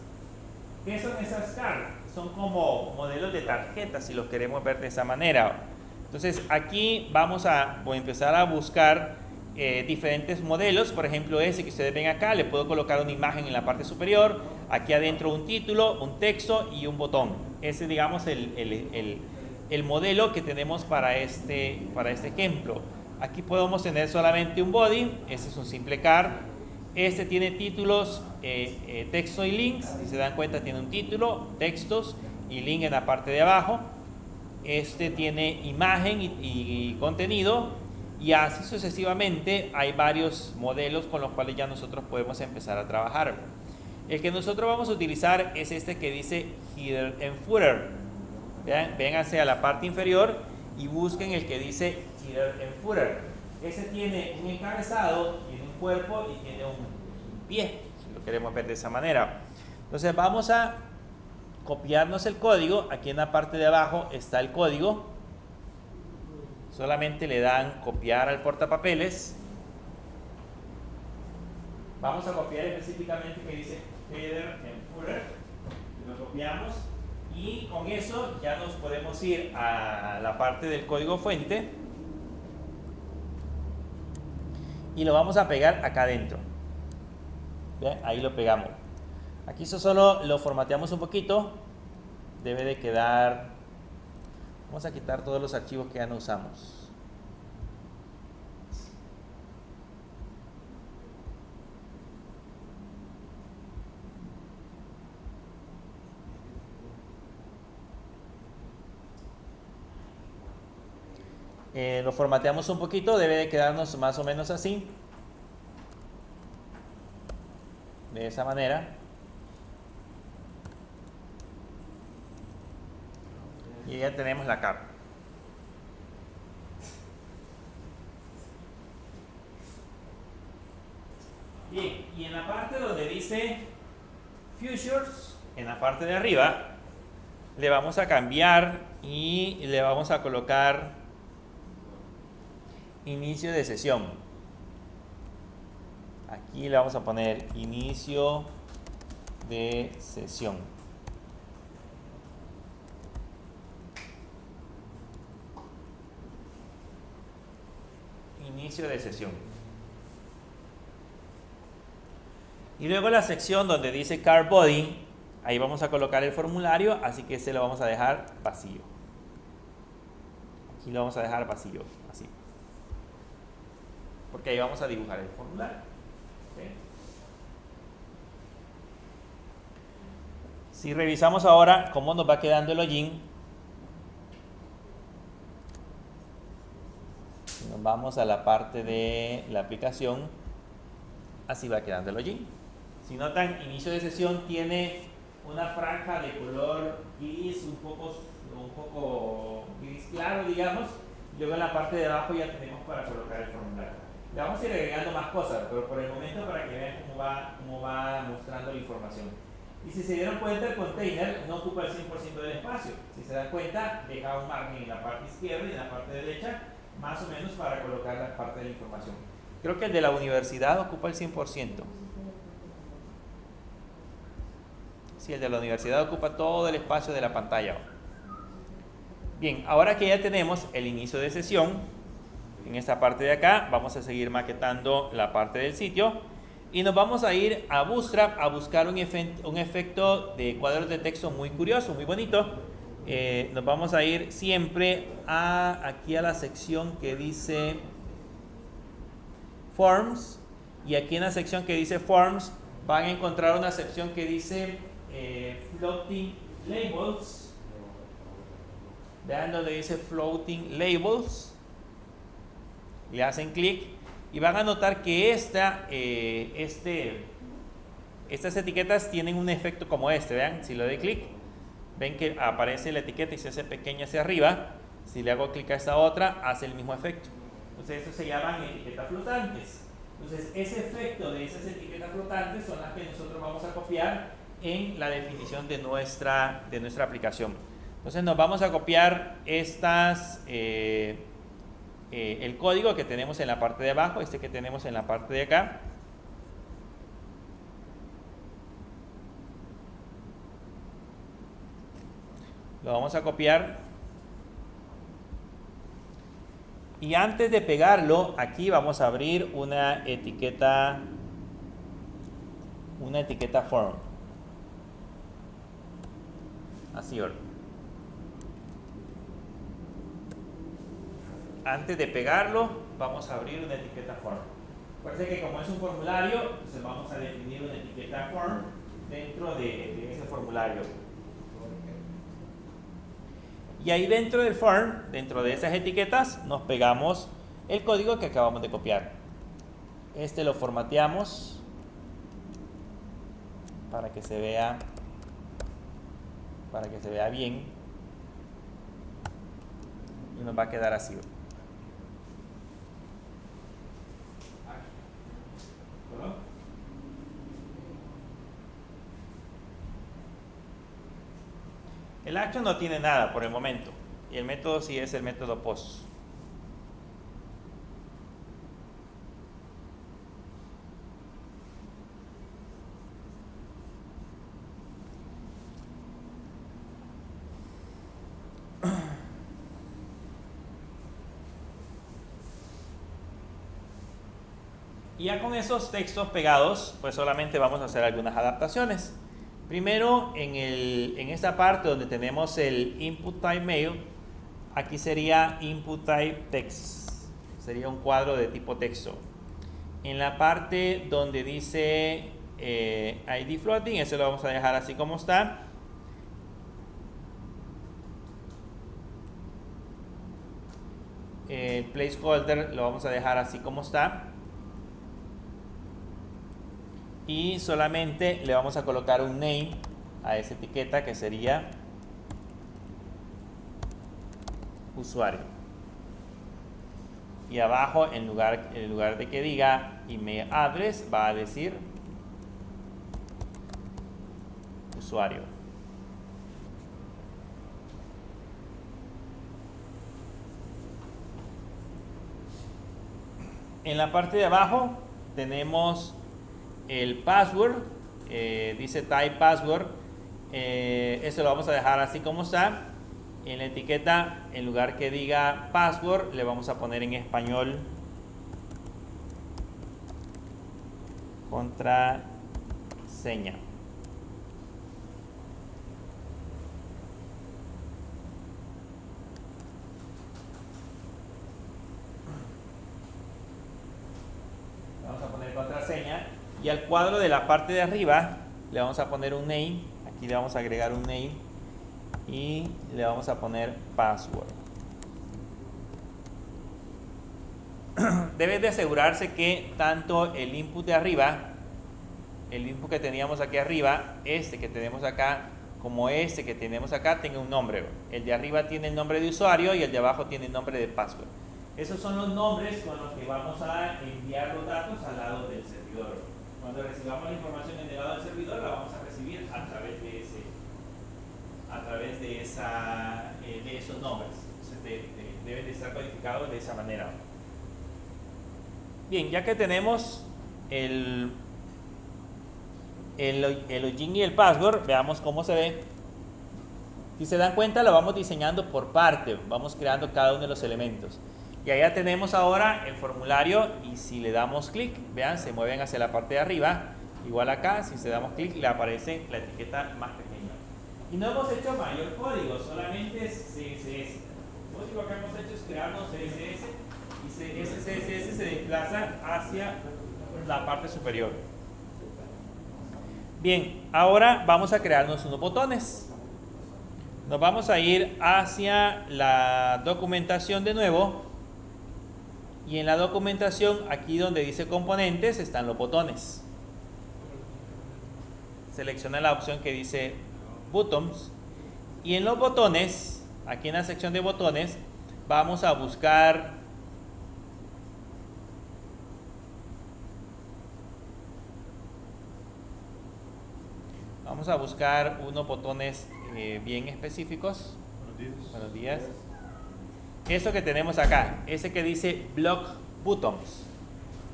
¿Qué son esas cards? Son como modelos de tarjetas, si los queremos ver de esa manera. Entonces aquí vamos a empezar a buscar diferentes modelos. Por ejemplo, ese que ustedes ven acá, le puedo colocar una imagen en la parte superior, aquí adentro un título, un texto y un botón. Ese, digamos, el modelo que tenemos para este ejemplo. Aquí podemos tener solamente un body. Este es un simple card. Este tiene títulos, texto y links. Si se dan cuenta, tiene un título, textos y link en la parte de abajo. Este tiene imagen y contenido. Y así sucesivamente hay varios modelos con los cuales ya nosotros podemos empezar a trabajar. El que nosotros vamos a utilizar es este que dice Header and Footer. Vean, vénganse a la parte inferior y busquen el que dice Header and Footer. Ese tiene un encabezado, tiene un cuerpo y tiene un pie, si lo queremos ver de esa manera. Entonces vamos a copiarnos el código. Aquí en la parte de abajo está el código. Solamente le dan copiar al portapapeles. Vamos a copiar específicamente que dice header and footer. Lo copiamos y con eso ya nos podemos ir a la parte del código fuente y lo vamos a pegar acá adentro. ¿Ven? Ahí lo pegamos. Aquí eso solo lo formateamos un poquito. Debe de quedar. Vamos a quitar todos los archivos que ya no usamos. Lo formateamos un poquito, debe de quedarnos más o menos así. de esa manera. Y ya tenemos la capa. Bien, y en la parte donde dice Futures, en la parte de arriba, le vamos a cambiar y le vamos a colocar inicio de sesión. Aquí le vamos a poner inicio de sesión. Inicio de sesión. Y luego la sección donde dice Card Body, ahí vamos a colocar el formulario, así que este lo vamos a dejar vacío. Aquí lo vamos a dejar vacío, así. Porque ahí vamos a dibujar el formulario. ¿Okay? Si revisamos ahora cómo nos va quedando el login, nos vamos a la parte de la aplicación, así va quedando el login. Si notan, inicio de sesión tiene una franja de color gris, un poco gris claro, digamos. Y luego en la parte de abajo ya tenemos para colocar el formulario. Le vamos a ir agregando más cosas, pero por el momento para que vean cómo va mostrando la información. Y si se dieron cuenta, el container no ocupa el 100% del espacio. Si se dan cuenta, deja un margen en la parte izquierda y en la parte derecha, más o menos para colocar la parte de la información. Creo que el de la universidad ocupa el 100%. Sí, el de la universidad ocupa todo el espacio de la pantalla. Bien, ahora que ya tenemos el inicio de sesión, en esta parte de acá vamos a seguir maquetando la parte del sitio y nos vamos a ir a Bootstrap a buscar un efecto de cuadros de texto muy curioso, muy bonito. Nos vamos a ir siempre aquí a la sección que dice Forms, y aquí en la sección que dice Forms van a encontrar una sección que dice Floating Labels. Vean donde dice Floating Labels, le hacen clic y van a notar que estas etiquetas tienen un efecto como este. Vean, si le doy clic, ven que aparece la etiqueta y se hace pequeña hacia arriba. Si le hago clic a esta otra, hace el mismo efecto. Entonces, estos se llaman etiquetas flotantes. Entonces, ese efecto de esas etiquetas flotantes son las que nosotros vamos a copiar en la definición de nuestra aplicación. Entonces, nos vamos a copiar el código que tenemos en la parte de abajo, que tenemos en la parte de acá. Lo vamos a copiar. Y antes de pegarlo, aquí vamos a abrir una etiqueta form. Así, antes de pegarlo, vamos a abrir una etiqueta form. Parece que como es un formulario, entonces vamos a definir una etiqueta form dentro de ese formulario. Y ahí dentro del form, dentro de esas etiquetas, nos pegamos el código que acabamos de copiar. Lo formateamos para que se vea bien. Y nos va a quedar así. El action no tiene nada por el momento y el método sí es el método post. Y ya con esos textos pegados, pues solamente vamos a hacer algunas adaptaciones. Primero, en esta parte donde tenemos el input type mail, aquí sería input type text, sería un cuadro de tipo texto. En la parte donde dice ID floating, eso lo vamos a dejar así como está. El placeholder lo vamos a dejar así como está. y solamente le vamos a colocar un name a esa etiqueta que sería usuario. Y abajo, en lugar de que diga email address, va a decir usuario. En la parte de abajo tenemos el password, dice type password. Eso lo vamos a dejar así como está. En la etiqueta, en lugar que diga password, le vamos a poner en español contraseña. Vamos a poner contraseña y al cuadro de la parte de arriba le vamos a poner un name. Aquí le vamos a agregar un name y le vamos a poner password. Debes de asegurarse que tanto el input de arriba, el input que teníamos aquí arriba, este que tenemos acá, como este que tenemos acá, tenga un nombre. El de arriba tiene el nombre de usuario y el de abajo tiene el nombre de password. Esos son los nombres con los que vamos a enviar los datos al lado del servidor. Cuando recibamos la información en el lado del servidor, la vamos a recibir a través de esos nombres. Entonces, deben de estar codificados de esa manera. Bien, ya que tenemos el login y el password, veamos cómo se ve. Si se dan cuenta, lo vamos diseñando por parte, vamos creando cada uno de los elementos. Y allá tenemos ahora el formulario y si le damos clic, vean, se mueven hacia la parte de arriba. Igual acá, si le damos clic, le aparece la etiqueta más pequeña. Y no hemos hecho mayor código, solamente es CSS. Lo único que hemos hecho es crearnos CSS y ese CSS se desplaza hacia la parte superior. Bien, ahora vamos a crearnos unos botones. Nos vamos a ir hacia la documentación de nuevo. Y en la documentación, aquí donde dice componentes, están los botones. Selecciona la opción que dice Buttons. Y en los botones, aquí en la sección de botones, vamos a buscar unos botones bien específicos. Buenos días. Eso que tenemos acá, ese que dice Block Buttons.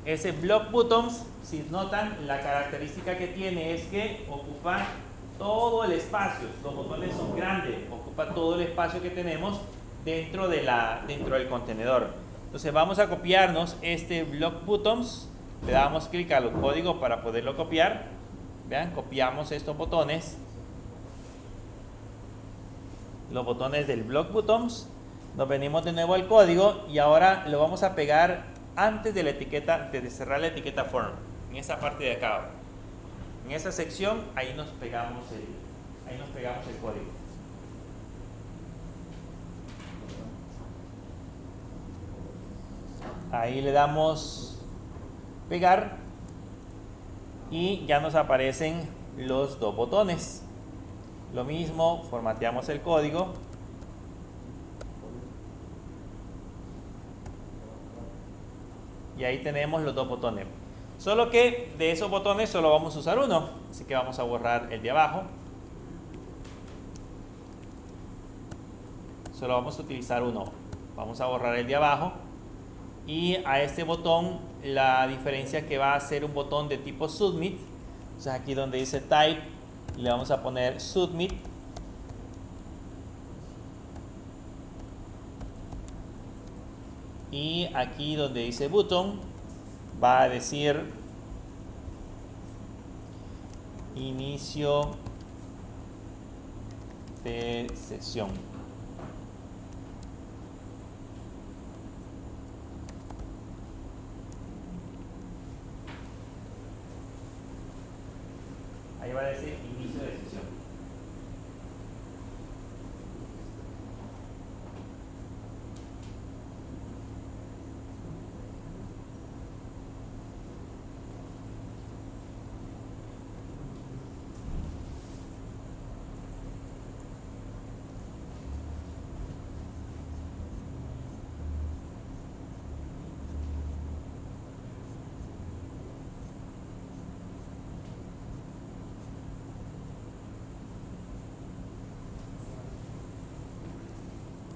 Ese Block Buttons, si notan, la característica que tiene es que ocupa todo el espacio. Los botones son grandes, ocupa todo el espacio que tenemos dentro del contenedor. Entonces vamos a copiarnos este Block Buttons. Le damos clic al código para poderlo copiar. Vean, copiamos estos botones. Los botones del Block Buttons. Nos venimos de nuevo al código y ahora lo vamos a pegar antes de la etiqueta, de cerrar la etiqueta form, en esa parte de acá. En esa sección, ahí nos pegamos el código. Ahí le damos pegar y ya nos aparecen los dos botones. Lo mismo, formateamos el código. Y ahí tenemos los dos botones. Solo que de esos botones solo vamos a usar uno. Así que vamos a borrar el de abajo. Solo vamos a utilizar uno. Vamos a borrar el de abajo. Y a este botón, la diferencia es que va a ser un botón de tipo Submit. Entonces aquí donde dice Type, le vamos a poner Submit. Y aquí donde dice button va a decir inicio de sesión. Ahí va a decir inicio de sesión.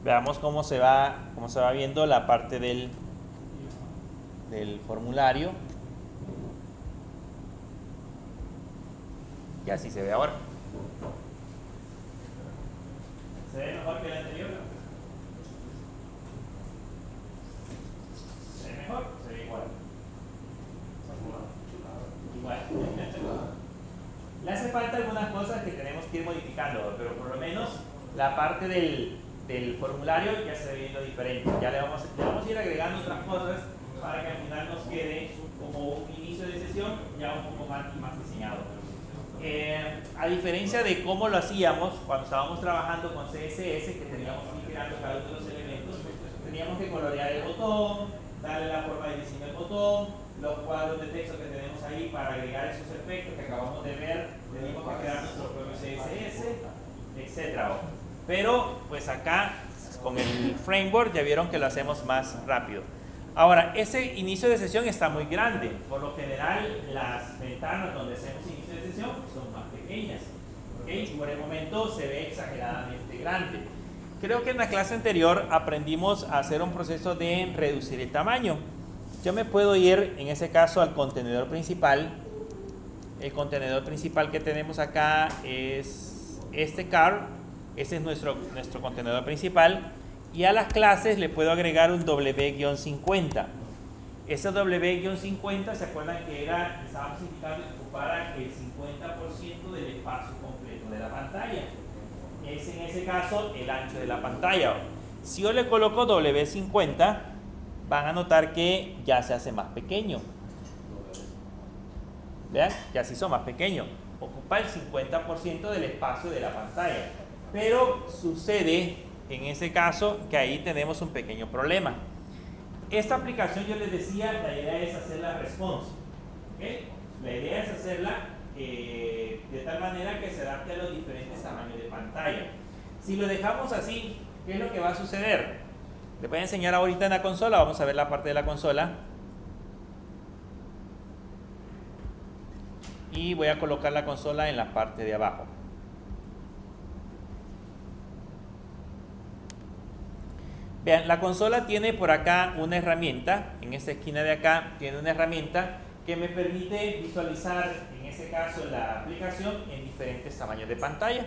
Veamos cómo se va viendo la parte del formulario. Y así se ve ahora. ¿Se ve mejor que el anterior? ¿Se ve mejor? ¿Se ve igual? Igual. Le hace falta algunas cosas que tenemos que ir modificando, pero por lo menos la parte del formulario ya se ve viendo diferente. Ya le vamos a ir agregando otras cosas para que al final nos quede como un inicio de sesión ya un poco más diseñado. A diferencia de cómo lo hacíamos cuando estábamos trabajando con CSS, que teníamos que ir creando cada uno de los elementos, teníamos que colorear el botón, darle la forma de diseño al botón, los cuadros de texto que tenemos ahí para agregar esos efectos que acabamos de ver, tenemos que crear nuestro propio CSS, etc. Pero pues acá con el framework ya vieron que lo hacemos más rápido. Ahora, ese inicio de sesión está muy grande. Por lo general, las ventanas donde hacemos inicio de sesión son más pequeñas. ¿Okay? Por el momento se ve exageradamente grande. Creo que en la clase anterior aprendimos a hacer un proceso de reducir el tamaño. Yo me puedo ir, en ese caso, al contenedor principal. El contenedor principal que tenemos acá es este car. Ese es nuestro contenedor principal. Y a las clases le puedo agregar un W-50. Ese W-50, ¿se acuerdan que estábamos indicando que ocupara el 50% del espacio completo de la pantalla? Es en ese caso el ancho de la pantalla. Si yo le coloco W50, van a notar que ya se hace más pequeño. ¿Vean? Ya se hizo más pequeño. Ocupa el 50% del espacio de la pantalla. Pero sucede en ese caso que ahí tenemos un pequeño problema. Esta aplicación, yo les decía, la idea es hacerla responsive. ¿Okay? La idea es hacerla de tal manera que se adapte a los diferentes tamaños de pantalla. Si lo dejamos así, ¿qué es lo que va a suceder? Les voy a enseñar ahorita en la consola. Vamos a ver la parte de la consola. Y voy a colocar la consola en la parte de abajo. Vean, la consola tiene por acá una herramienta, en esta esquina de acá tiene una herramienta que me permite visualizar, en este caso, la aplicación en diferentes tamaños de pantalla.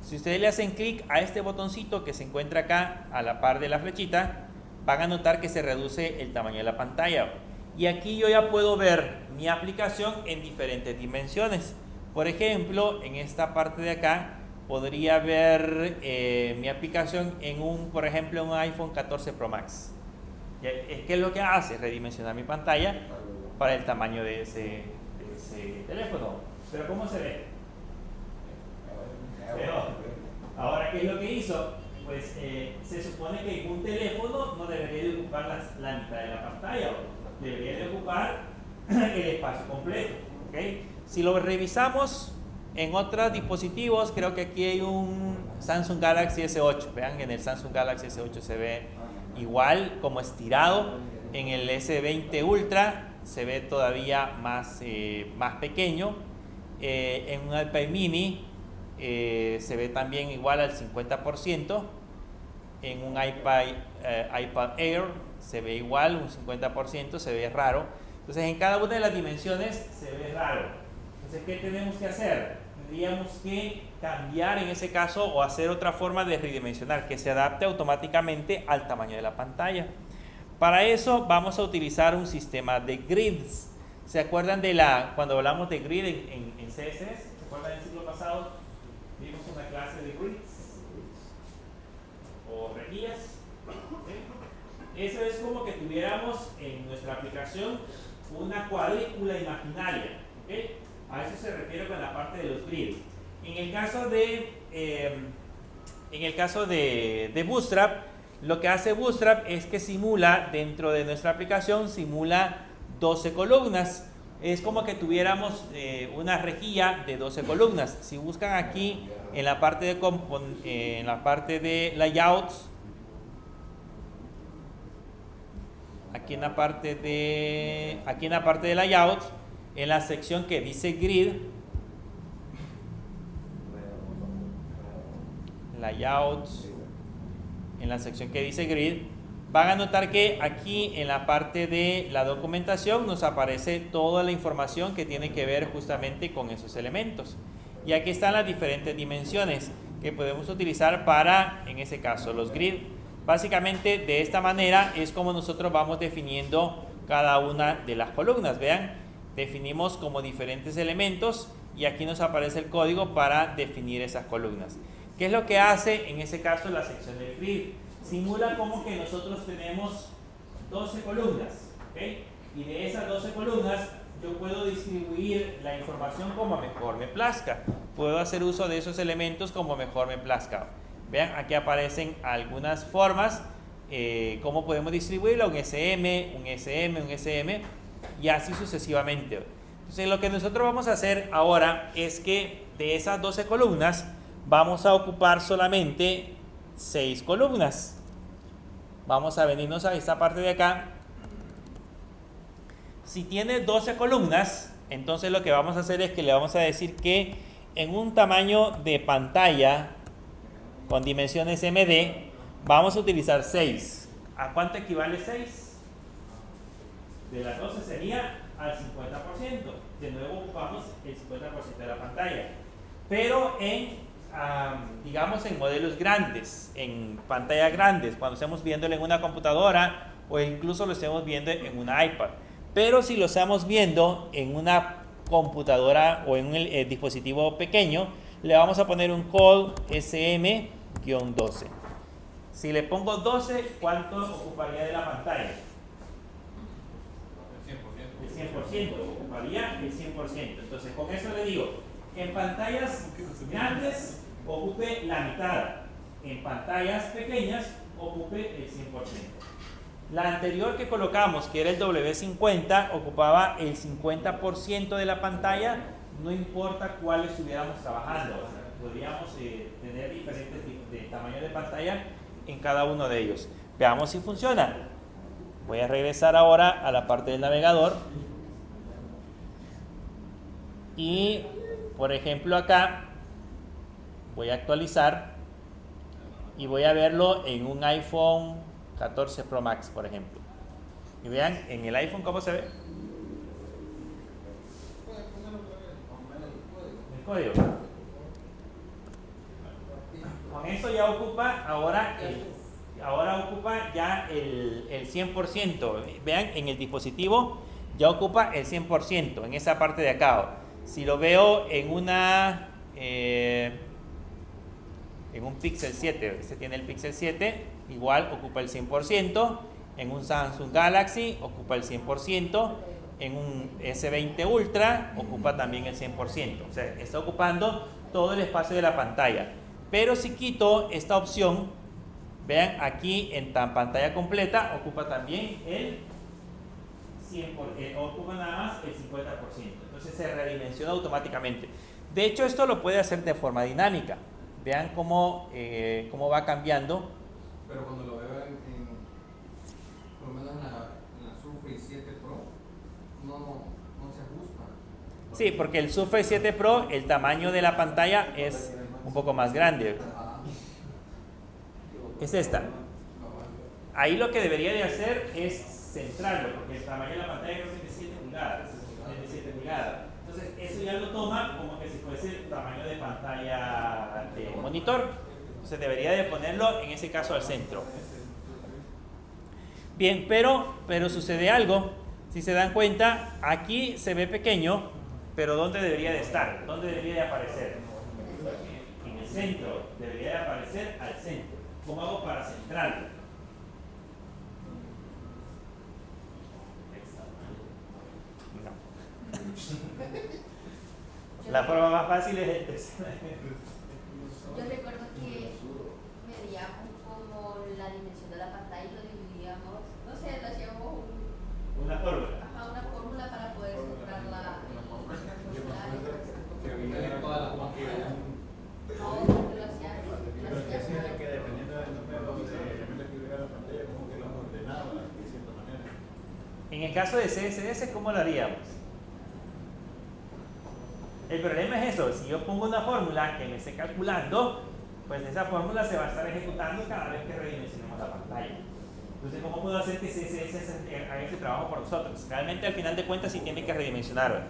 Si ustedes le hacen clic a este botoncito que se encuentra acá a la par de la flechita, van a notar que se reduce el tamaño de la pantalla. Y aquí yo ya puedo ver mi aplicación en diferentes dimensiones. Por ejemplo, en esta parte de acá, podría ver mi aplicación en por ejemplo, un iPhone 14 Pro Max. ¿Qué es lo que hace? Redimensionar mi pantalla para el tamaño de ese teléfono. Pero ¿cómo se ve? Pero, ahora, ¿qué es lo que hizo? Pues se supone que un teléfono no debería de ocupar la mitad de la pantalla, debería de ocupar el espacio completo. ¿Okay? Si lo revisamos en otros dispositivos, creo que aquí hay un Samsung Galaxy S8. Vean, en el Samsung Galaxy S8 se ve igual, como estirado. En el S20 Ultra se ve todavía más pequeño. En un iPad mini se ve también igual al 50%. En un iPad Air se ve igual, un 50%, se ve raro. Entonces, en cada una de las dimensiones se ve raro. Entonces, ¿qué tenemos que hacer? Tendríamos que cambiar en ese caso o hacer otra forma de redimensionar que se adapte automáticamente al tamaño de la pantalla. Para eso vamos a utilizar un sistema de grids. ¿Se acuerdan cuando hablamos de grid en CSS? ¿Se acuerdan del ciclo pasado? Vimos una clase de grids o rejillas. ¿Sí? Eso es como que tuviéramos en nuestra aplicación una cuadrícula imaginaria. ¿Okay? A eso se refiere con la parte de los grids. En el caso de Bootstrap, lo que hace Bootstrap es que simula, dentro de nuestra aplicación, simula 12 columnas. Es como que tuviéramos una rejilla de 12 columnas. Si buscan aquí en la parte de layouts, aquí en la parte de layouts, en la sección que dice grid, layouts, en la sección que dice grid, van a notar que aquí en la parte de la documentación nos aparece toda la información que tiene que ver justamente con esos elementos. Y aquí están las diferentes dimensiones que podemos utilizar para, en ese caso, los grid. Básicamente, de esta manera es como nosotros vamos definiendo cada una de las columnas. Vean, definimos como diferentes elementos y aquí nos aparece el código para definir esas columnas. ¿Qué es lo que hace en ese caso la sección del grid? Simula como que nosotros tenemos 12 columnas, ¿okay? Y de esas 12 columnas yo puedo distribuir la información como mejor me plazca. Puedo hacer uso de esos elementos como mejor me plazca. Vean, aquí aparecen algunas formas, cómo podemos distribuirlo, un SM, un SM, un SM, y así sucesivamente. Entonces, lo que nosotros vamos a hacer ahora es que de esas 12 columnas vamos a ocupar solamente 6 columnas. Vamos a venirnos a esta parte de acá. Si tiene 12 columnas, entonces lo que vamos a hacer es que le vamos a decir que en un tamaño de pantalla con dimensiones MD vamos a utilizar 6. ¿A cuánto equivale 6? De las 12 sería al 50%. De nuevo ocupamos el 50% de la pantalla. Pero digamos en modelos grandes, en pantallas grandes, cuando estemos viéndolo en una computadora o incluso lo estemos viendo en una iPad. Pero si lo estamos viendo en una computadora o en un dispositivo pequeño, le vamos a poner un call SM-12. Si le pongo 12, ¿cuánto ocuparía de la pantalla? El 100%. Ocuparía el 100%. Entonces, con eso le digo, en pantallas grandes ocupe la mitad. En pantallas pequeñas ocupe el 100%. La anterior que colocamos, que era el W50, ocupaba el 50% de la pantalla, no importa cuál estuviéramos trabajando. O sea, podríamos tener diferentes tipos de tamaño de pantalla en cada uno de ellos. Veamos si funciona. Voy a regresar ahora a la parte del navegador. Y, por ejemplo, acá voy a actualizar y voy a verlo en un iPhone 14 Pro Max, por ejemplo. Y vean en el iPhone cómo se ve. El código. Con eso ya ocupa ahora ocupa ya el 100%. Vean, en el dispositivo ya ocupa el 100% en esa parte de acá. Si lo veo en un Pixel 7, este tiene el Pixel 7, igual ocupa el 100%, en un Samsung Galaxy ocupa el 100%, en un S20 Ultra ocupa también el 100%, o sea, está ocupando todo el espacio de la pantalla. Pero si quito esta opción, vean aquí en pantalla completa ocupa también el 100%, ocupa nada más el 50%, entonces se redimensiona automáticamente. De hecho, esto lo puede hacer de forma dinámica. Vean cómo va cambiando. Pero cuando lo veo por lo menos en la Surface 7 Pro, no se ajusta. Sí, porque el Surface 7 Pro, el tamaño de la pantalla es un poco más grande. Es esta. Ahí lo que debería de hacer es centrarlo, porque el tamaño de la pantalla es de 7 pulgadas. Entonces, eso ya lo toma como que si fuese el tamaño de pantalla de monitor. Entonces, debería de ponerlo, en ese caso, al centro. Bien, pero sucede algo. Si se dan cuenta, aquí se ve pequeño, pero ¿dónde debería de estar? ¿Dónde debería de aparecer? En el centro. Debería de aparecer al centro. ¿Cómo hago para centrarlo? La forma más fácil es Yo recuerdo que medíamos como la dimensión de la pantalla y lo dividíamos, no sé, lo hacíamos una fórmula. una fórmula para poder centrar la Que viene todas las páginas. no, lo hacíamos. Pero que hacía que dependiendo del número de elementos que hubiera la pantalla, como que los ordenaba de cierta manera. En el caso de CSS, ¿cómo lo haríamos? El problema es eso, si yo pongo una fórmula que me esté calculando, pues esa fórmula se va a estar ejecutando cada vez que redimensionemos la pantalla. Entonces, ¿cómo puedo hacer que CSS haga ese trabajo por nosotros? Realmente, al final de cuentas, sí tiene que redimensionar.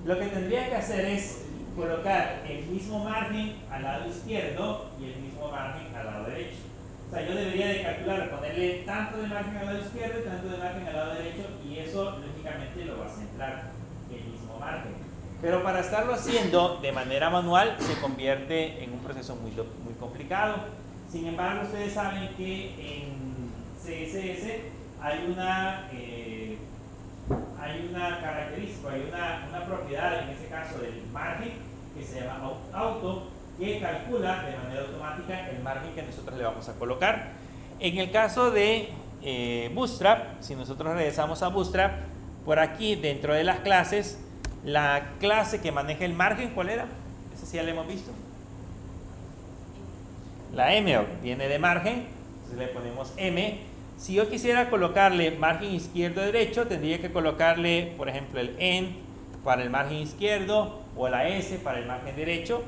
Lo que tendría que hacer es colocar el mismo margen al lado izquierdo y el mismo margen al lado derecho. O sea, yo debería de calcular, ponerle tanto de margen al lado izquierdo y tanto de margen al lado derecho, y eso, lógicamente, lo va a centrar el mismo margen. Pero para estarlo haciendo de manera manual se convierte en un proceso muy complicado. Sin embargo, ustedes saben que en CSS hay una característica, hay una propiedad, en este caso del margen, que se llama auto, que calcula de manera automática el margen que nosotros le vamos a colocar. En el caso de Bootstrap, si nosotros regresamos a Bootstrap, por aquí dentro de las clases, la clase que maneja el margen, ¿cuál era? Esa sí ya la hemos visto. La M viene de margen, entonces le ponemos M. Si yo quisiera colocarle margen izquierdo-derecho, tendría que colocarle, por ejemplo, el end para el margen izquierdo o la S para el margen derecho,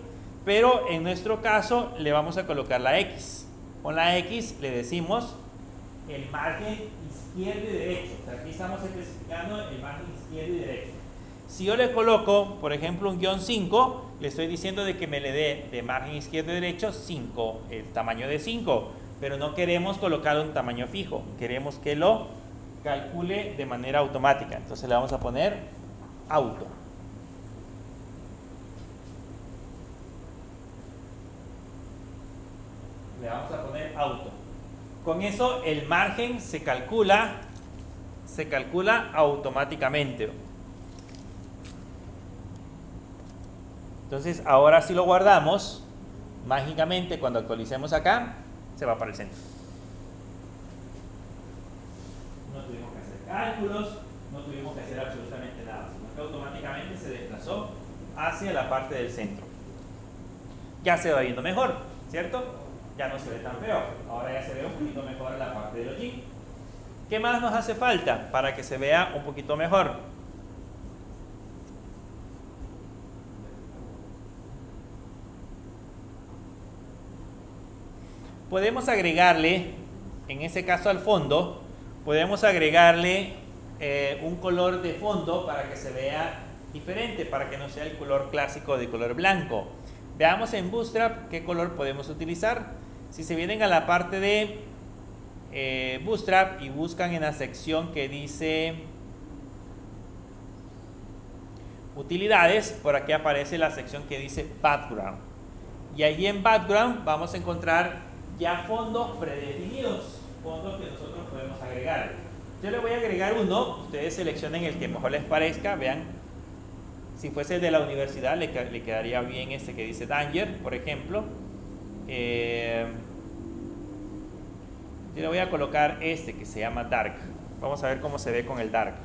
pero en nuestro caso le vamos a colocar la X. Con la X le decimos el margen izquierdo y derecho. O sea, aquí estamos especificando el margen izquierdo y derecho. Si yo le coloco, por ejemplo, un guión 5, le estoy diciendo de que me le dé de margen izquierdo y derecho 5, el tamaño de 5, pero no queremos colocarlo en tamaño fijo, queremos que lo calcule de manera automática. Entonces le vamos a poner auto. Le vamos a poner auto. Con eso el margen se calcula automáticamente. Entonces ahora si lo guardamos, mágicamente cuando actualicemos acá, se va para el centro. No tuvimos que hacer cálculos, no tuvimos que hacer absolutamente nada, sino que automáticamente se desplazó hacia la parte del centro. Ya se va viendo mejor, ¿cierto? Ya no se ve tan feo, ahora ya se ve un poquito mejor en la parte del hollín. ¿Qué más nos hace falta para que se vea un poquito mejor? Podemos agregarle, en ese caso al fondo, podemos agregarle un color de fondo para que se vea diferente, para que no sea el color clásico de color blanco. Veamos en Bootstrap qué color podemos utilizar. Si se vienen a la parte de Bootstrap y buscan en la sección que dice utilidades, por aquí aparece la sección que dice background. Y allí en background vamos a encontrar ya fondos predefinidos, fondos que nosotros podemos agregar. Yo le voy a agregar uno, ustedes seleccionen el que mejor les parezca, vean. Si fuese el de la universidad le quedaría bien este que dice Danger, por ejemplo. Yo le voy a colocar este que se llama Dark. Vamos a ver cómo se ve con el Dark.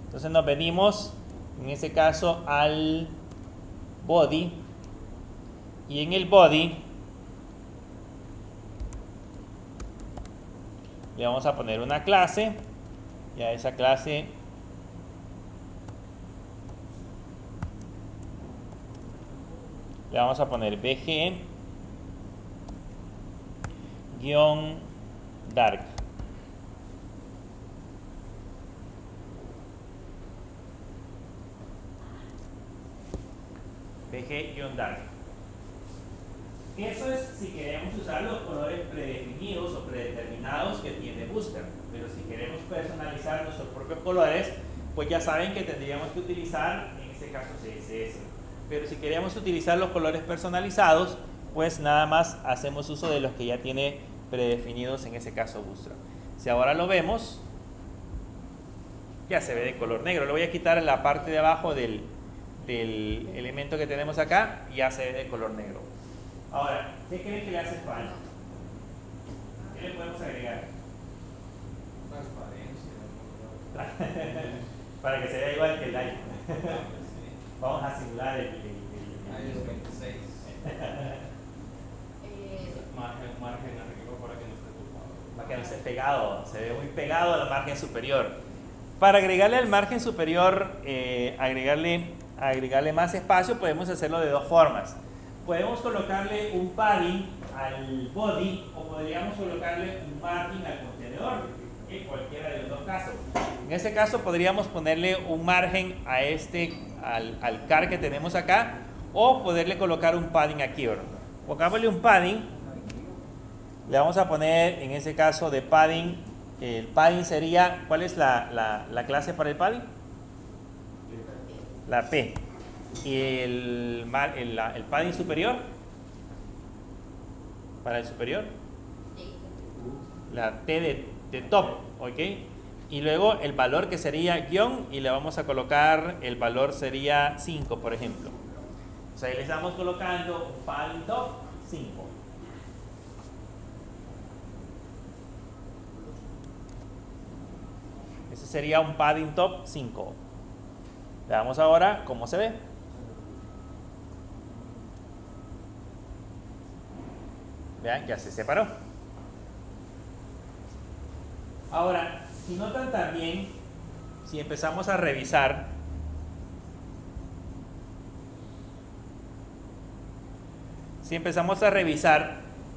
Entonces nos venimos, en este caso, al Body. Y en el Body le vamos a poner una clase. Y a esa clase le vamos a poner BG-Dark. BG-Dark. Eso es si queremos usar los colores predefinidos o predeterminados que tiene Bootstrap. Pero si queremos personalizar nuestros propios colores, pues ya saben que tendríamos que utilizar, en este caso, CSS. Pero si queremos utilizar los colores personalizados, pues nada más hacemos uso de los que ya tiene predefinidos, en ese caso Bootstrap. Si ahora lo vemos, ya se ve de color negro. Le voy a quitar la parte de abajo del elemento que tenemos acá y ya se ve de color negro. Ahora, ¿qué creen que le hace falta? ¿Qué le podemos agregar? Transparencia. Para que se vea igual que el iPhone. Vamos a simular el iOS 26. Margen arriba para que no esté ocupado. Para que no esté pegado, se ve muy pegado a la margen superior. Para agregarle al margen superior, agregarle más espacio, podemos hacerlo de dos formas. podemos colocarle un padding al body o podríamos colocarle un margin al contenedor, en cualquiera de los dos casos. En este caso podríamos ponerle un margen a al car que tenemos acá, o poderle colocar un padding aquí, ¿verdad? Pongámosle un padding, le vamos a poner en ese caso de padding, el padding sería, ¿cuál es la clase para el padding? La P. Y el padding superior, para el superior, la T de top, ¿ok? Y luego el valor que sería guión, y le vamos a colocar, el valor sería 5, por ejemplo. O sea, ahí le estamos colocando un padding top 5. Ese sería un padding top 5. Veamos ahora cómo se ve. Vean, ya se separó. Ahora, si notan también, si empezamos a revisar,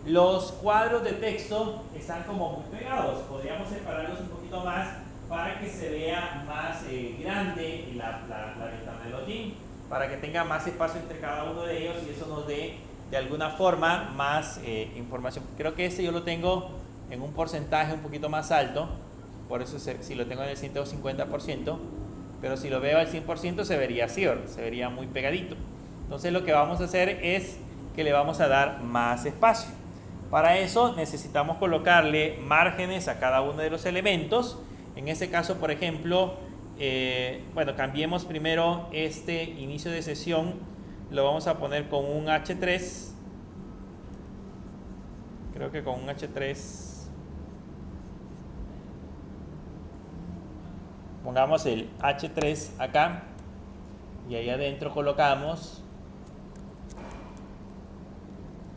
los cuadros de texto están como muy pegados. Podríamos separarlos un poquito más para que se vea más grande la ventana del lotín, para que tenga más espacio entre cada uno de ellos y eso nos dé de alguna forma más información. Creo que este yo lo tengo en un porcentaje un poquito más alto, por eso si lo tengo en el 150%, pero si lo veo al 100% se vería así, se vería muy pegadito. Entonces lo que vamos a hacer es que le vamos a dar más espacio. Para eso necesitamos colocarle márgenes a cada uno de los elementos. En este caso, por ejemplo, cambiemos primero este inicio de sesión, lo vamos a poner con un H3, creo que con un H3, pongamos el H3 acá, y ahí adentro colocamos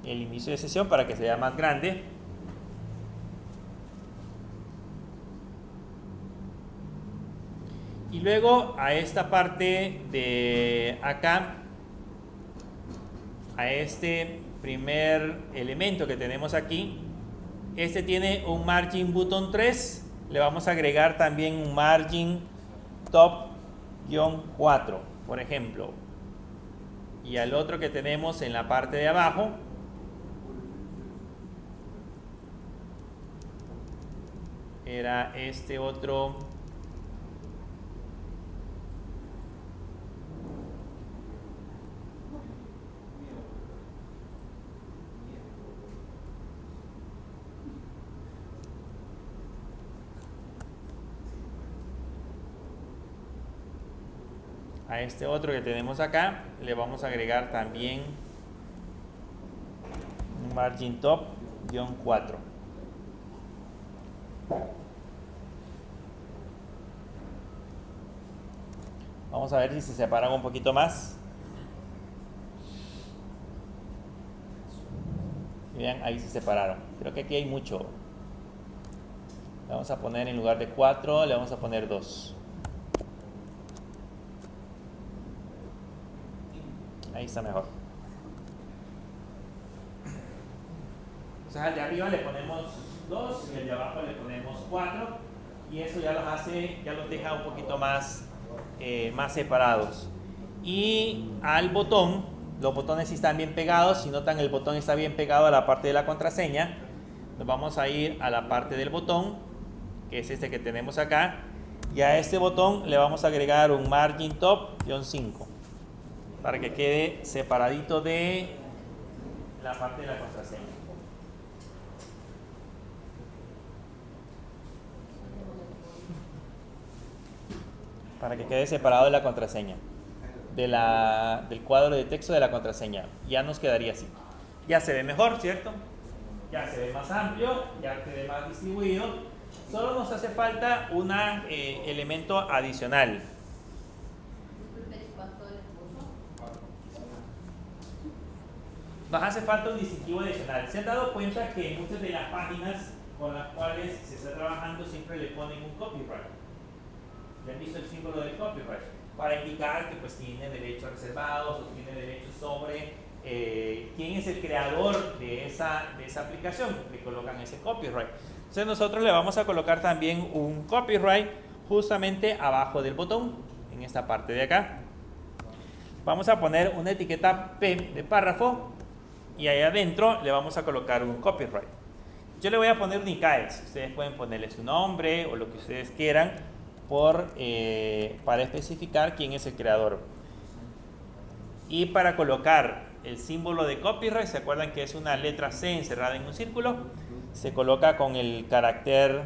el inicio de sesión para que se vea más grande. Y luego a esta parte de acá, a este primer elemento que tenemos aquí, este tiene un margin button 3, le vamos a agregar también un margin top-4, por ejemplo. Y al otro que tenemos en la parte de abajo, era este otro que tenemos acá, le vamos a agregar también un margin top-4. Vamos a ver si se separan un poquito más. Vean, ahí se separaron. Creo que aquí hay mucho. Le vamos a poner en lugar de 4, le vamos a poner 2. Ahí está mejor. Entonces al de arriba le ponemos 2 y al de abajo le ponemos 4. Y eso ya los deja un poquito más separados. Y al botón, los botones sí están bien pegados. Si notan, el botón está bien pegado a la parte de la contraseña. Nos vamos a ir a la parte del botón, que es este que tenemos acá. Y a este botón le vamos a agregar un margin top-5 para que quede separadito de la parte de la contraseña. Para que quede separado de la contraseña, del cuadro de texto de la contraseña. Ya nos quedaría así. Ya se ve mejor, ¿cierto? Ya se ve más amplio, ya se ve más distribuido. Solo nos hace falta un elemento adicional. Nos hace falta un distintivo adicional. ¿Se han dado cuenta que muchas de las páginas con las cuales se está trabajando siempre le ponen un copyright? ¿Ya han visto el símbolo del copyright? Para indicar que pues tiene derechos reservados o tiene derechos sobre quién es el creador de esa aplicación, le colocan ese copyright. Entonces nosotros le vamos a colocar también un copyright justamente abajo del botón, en esta parte de acá. Vamos a poner una etiqueta P de párrafo y ahí adentro le vamos a colocar un copyright. Yo le voy a poner un ICAES, ustedes pueden ponerle su nombre o lo que ustedes quieran para especificar quién es el creador. Y para colocar el símbolo de copyright, ¿se acuerdan que es una letra C encerrada en un círculo? Se coloca con el carácter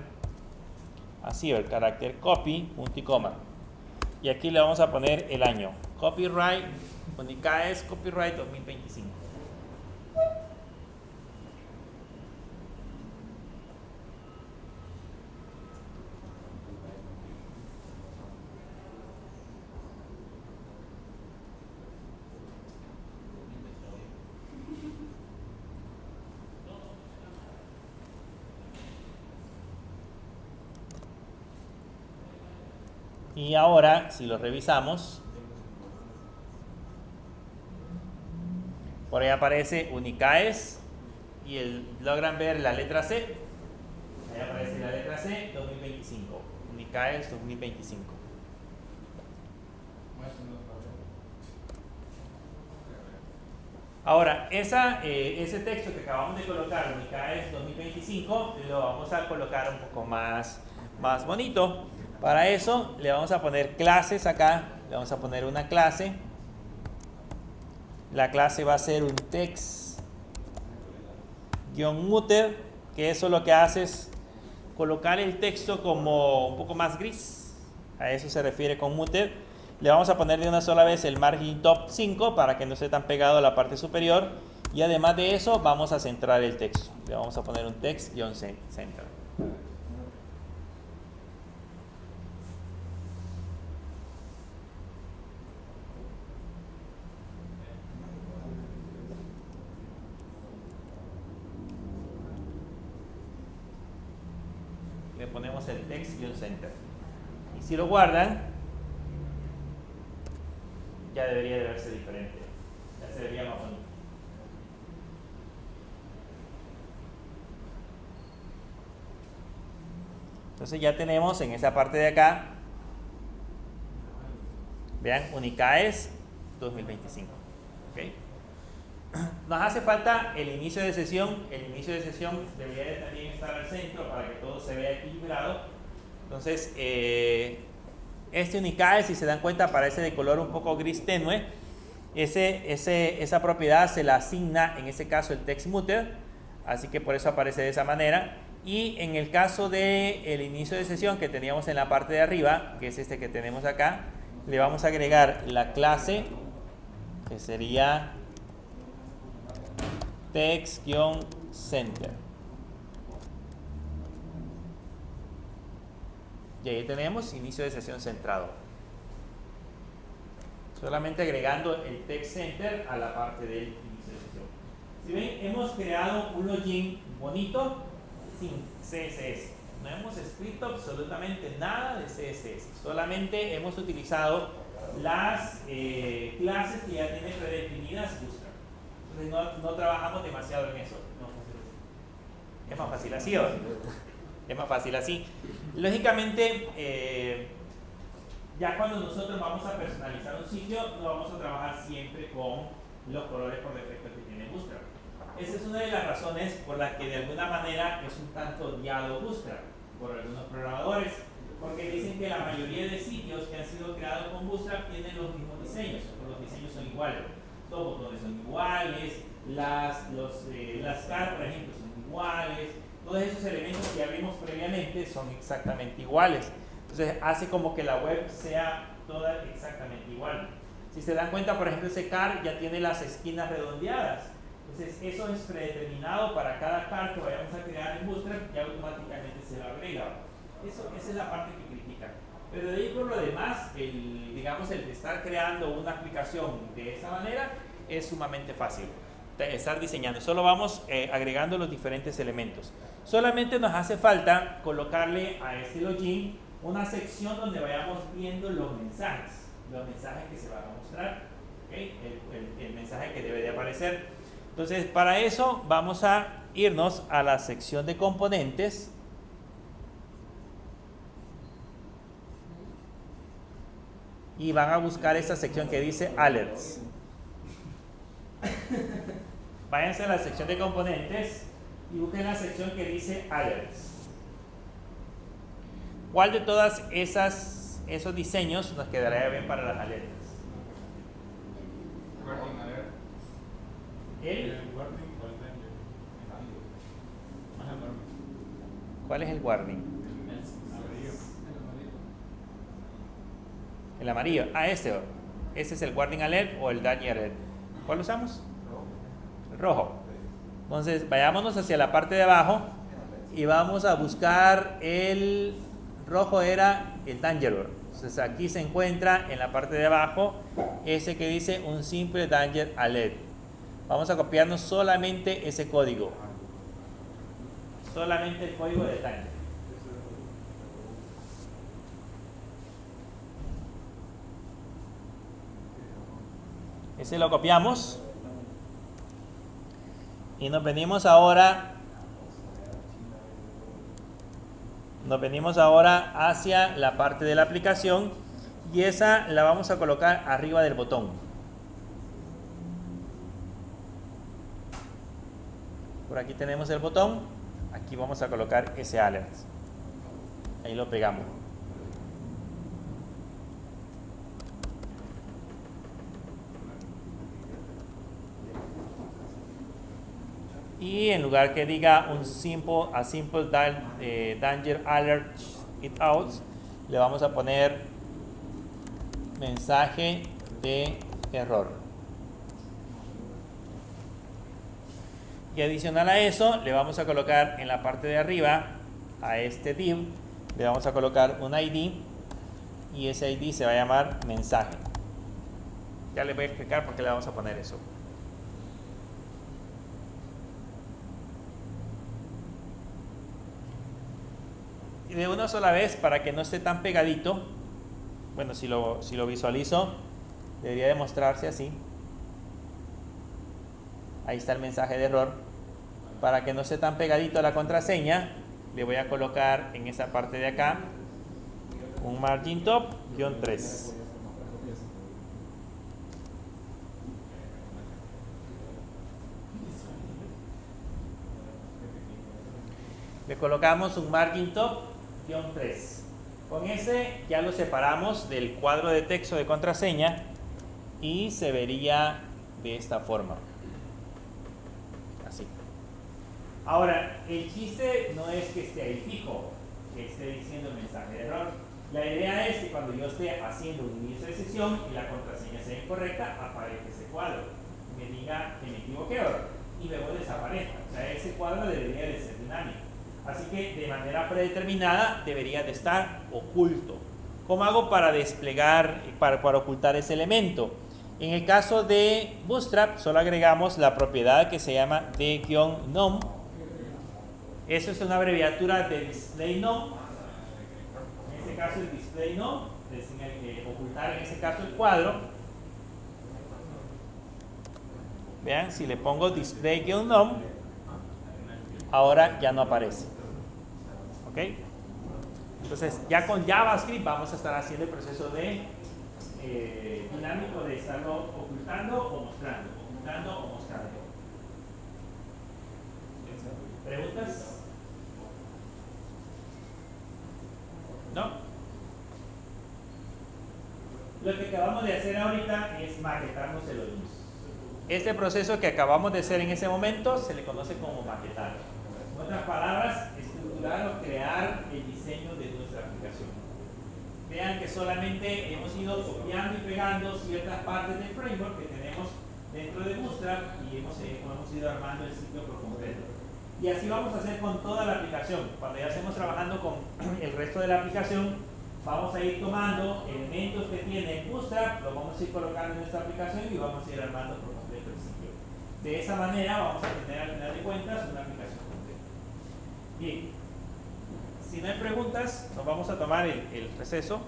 así, el carácter copy, punto y coma. Y aquí le vamos a poner el año. Copyright, con ICAES, copyright 2025. Y ahora, si lo revisamos, por ahí aparece Unicaes y logran ver la letra C. Ahí aparece la letra C 2025. Unicaes 2025. Ahora, ese texto que acabamos de colocar, Unicaes 2025, lo vamos a colocar un poco más bonito. Para eso le vamos a poner clases acá, le vamos a poner una clase. La clase va a ser un text-muter, que eso lo que hace es colocar el texto como un poco más gris. A eso se refiere con muter. Le vamos a poner de una sola vez el margin top 5 para que no esté tan pegado a la parte superior. Y además de eso vamos a centrar el texto. Le vamos a poner un text-center. Le ponemos el text-center. Y si lo guardan, ya debería de verse diferente. Ya se vería más bonito. Entonces ya tenemos en esa parte de acá, vean, Unicaes 2025. ¿Okay? Nos hace falta el inicio de sesión. El inicio de sesión debería de también estar al centro para que todo se vea equilibrado. Entonces, este Unicaes, si se dan cuenta, aparece de color un poco gris tenue. Esa propiedad se la asigna, en ese caso, el text-muter. Así que por eso aparece de esa manera. Y en el caso del inicio de sesión que teníamos en la parte de arriba, que es este que tenemos acá, le vamos a agregar la clase, que sería text-center. Y ahí tenemos inicio de sesión centrado. Solamente agregando el text center a la parte del inicio de sesión. Si ven, hemos creado un login bonito sin CSS. No hemos escrito absolutamente nada de CSS. Solamente hemos utilizado las clases que ya tienen predefinidas Bootstrap. Entonces no trabajamos demasiado en eso. Es más fácil así, ¿o? Es más fácil así. Lógicamente, ya cuando nosotros vamos a personalizar un sitio, no vamos a trabajar siempre con los colores por defecto que tiene Bootstrap. Esa es una de las razones por las que de alguna manera es un tanto odiado Bootstrap por algunos programadores, porque dicen que la mayoría de sitios que han sido creados con Bootstrap tienen los mismos diseños, o los diseños son iguales. Los botones son iguales, las cartas, por ejemplo, son iguales. Todos esos elementos que ya vimos previamente son exactamente iguales. Entonces hace como que la web sea toda exactamente igual. Si se dan cuenta, por ejemplo, ese car ya tiene las esquinas redondeadas. Entonces eso es predeterminado para cada car que vayamos a crear en Bootstrap, ya automáticamente se lo agrega. Esa es la parte que critican. Pero de ahí por lo demás, el de estar creando una aplicación de esa manera es sumamente fácil. Estar diseñando, solo vamos agregando los diferentes elementos. Solamente nos hace falta colocarle a este login una sección donde vayamos viendo los mensajes que se van a mostrar. ¿Okay? El mensaje que debe de aparecer aparecer. Entonces, para eso vamos a irnos a la sección de componentes. Y van a buscar esta sección que dice Alerts. Váyanse a la sección de componentes y busquen la sección que dice Alerts. ¿Cuál de todas esos diseños nos quedaría bien para las alertas? Warning alert. ¿El? warning o el danger. Más enorme. ¿Cuál es el warning? Amarillo. El amarillo. Ah, ese es el warning alert o el danger alert. ¿Cuál usamos? El rojo. Entonces, vayámonos hacia la parte de abajo y vamos a buscar el rojo, era el danger alert. Entonces, aquí se encuentra en la parte de abajo ese que dice un simple danger alert. Vamos a copiarnos solamente ese código. Solamente el código de danger. Ese lo copiamos y nos venimos ahora hacia la parte de la aplicación y esa la vamos a colocar arriba del botón. Por aquí tenemos el botón, aquí vamos a colocar ese alert. Ahí lo pegamos. Y en lugar que diga a simple danger alert it out, le vamos a poner mensaje de error. Y adicional a eso, le vamos a colocar en la parte de arriba a este div, le vamos a colocar un ID y ese ID se va a llamar mensaje. Ya les voy a explicar por qué le vamos a poner eso. Y de una sola vez, para que no esté tan pegadito, bueno, si lo visualizo, debería de mostrarse así. Ahí está el mensaje de error. Para que no esté tan pegadito a la contraseña, le voy a colocar en esa parte de acá un margin top -3. Le colocamos un margin top -3. Con ese ya lo separamos del cuadro de texto de contraseña y se vería de esta forma. Así. Ahora, el chiste no es que esté ahí fijo, que esté diciendo el mensaje de error. La idea es que cuando yo esté haciendo un inicio de sesión y la contraseña sea incorrecta, aparezca ese cuadro. Me diga que me equivoqué y luego desaparezca. O sea, ese cuadro debería de ser dinámico. Así que de manera predeterminada debería de estar oculto. ¿Cómo hago para desplegar, para ocultar ese elemento? En el caso de Bootstrap solo agregamos la propiedad que se llama d-nom. Eso es una abreviatura de display nom. En este caso el display nom, es ocultar en ese caso el cuadro. Vean, si le pongo display-nom, ahora ya no aparece. ¿Ok? Entonces, ya con JavaScript vamos a estar haciendo el proceso de dinámico de estarlo ocultando o mostrando. Ocultando o mostrando. ¿Preguntas? ¿No? Lo que acabamos de hacer ahorita es maquetarnos el OIM. Este proceso que acabamos de hacer en ese momento se le conoce como maquetar. En otras palabras, estructurar o crear el diseño de nuestra aplicación. Vean que solamente hemos ido copiando y pegando ciertas partes del framework que tenemos dentro de Bootstrap y hemos ido armando el sitio por completo. Y así vamos a hacer con toda la aplicación. Cuando ya estemos trabajando con el resto de la aplicación, vamos a ir tomando elementos que tiene Bootstrap, los vamos a ir colocando en nuestra aplicación y vamos a ir armando por completo el sitio. De esa manera vamos a tener al final de cuentas una aplicación completa. Bien, si no hay preguntas, nos vamos a tomar el receso.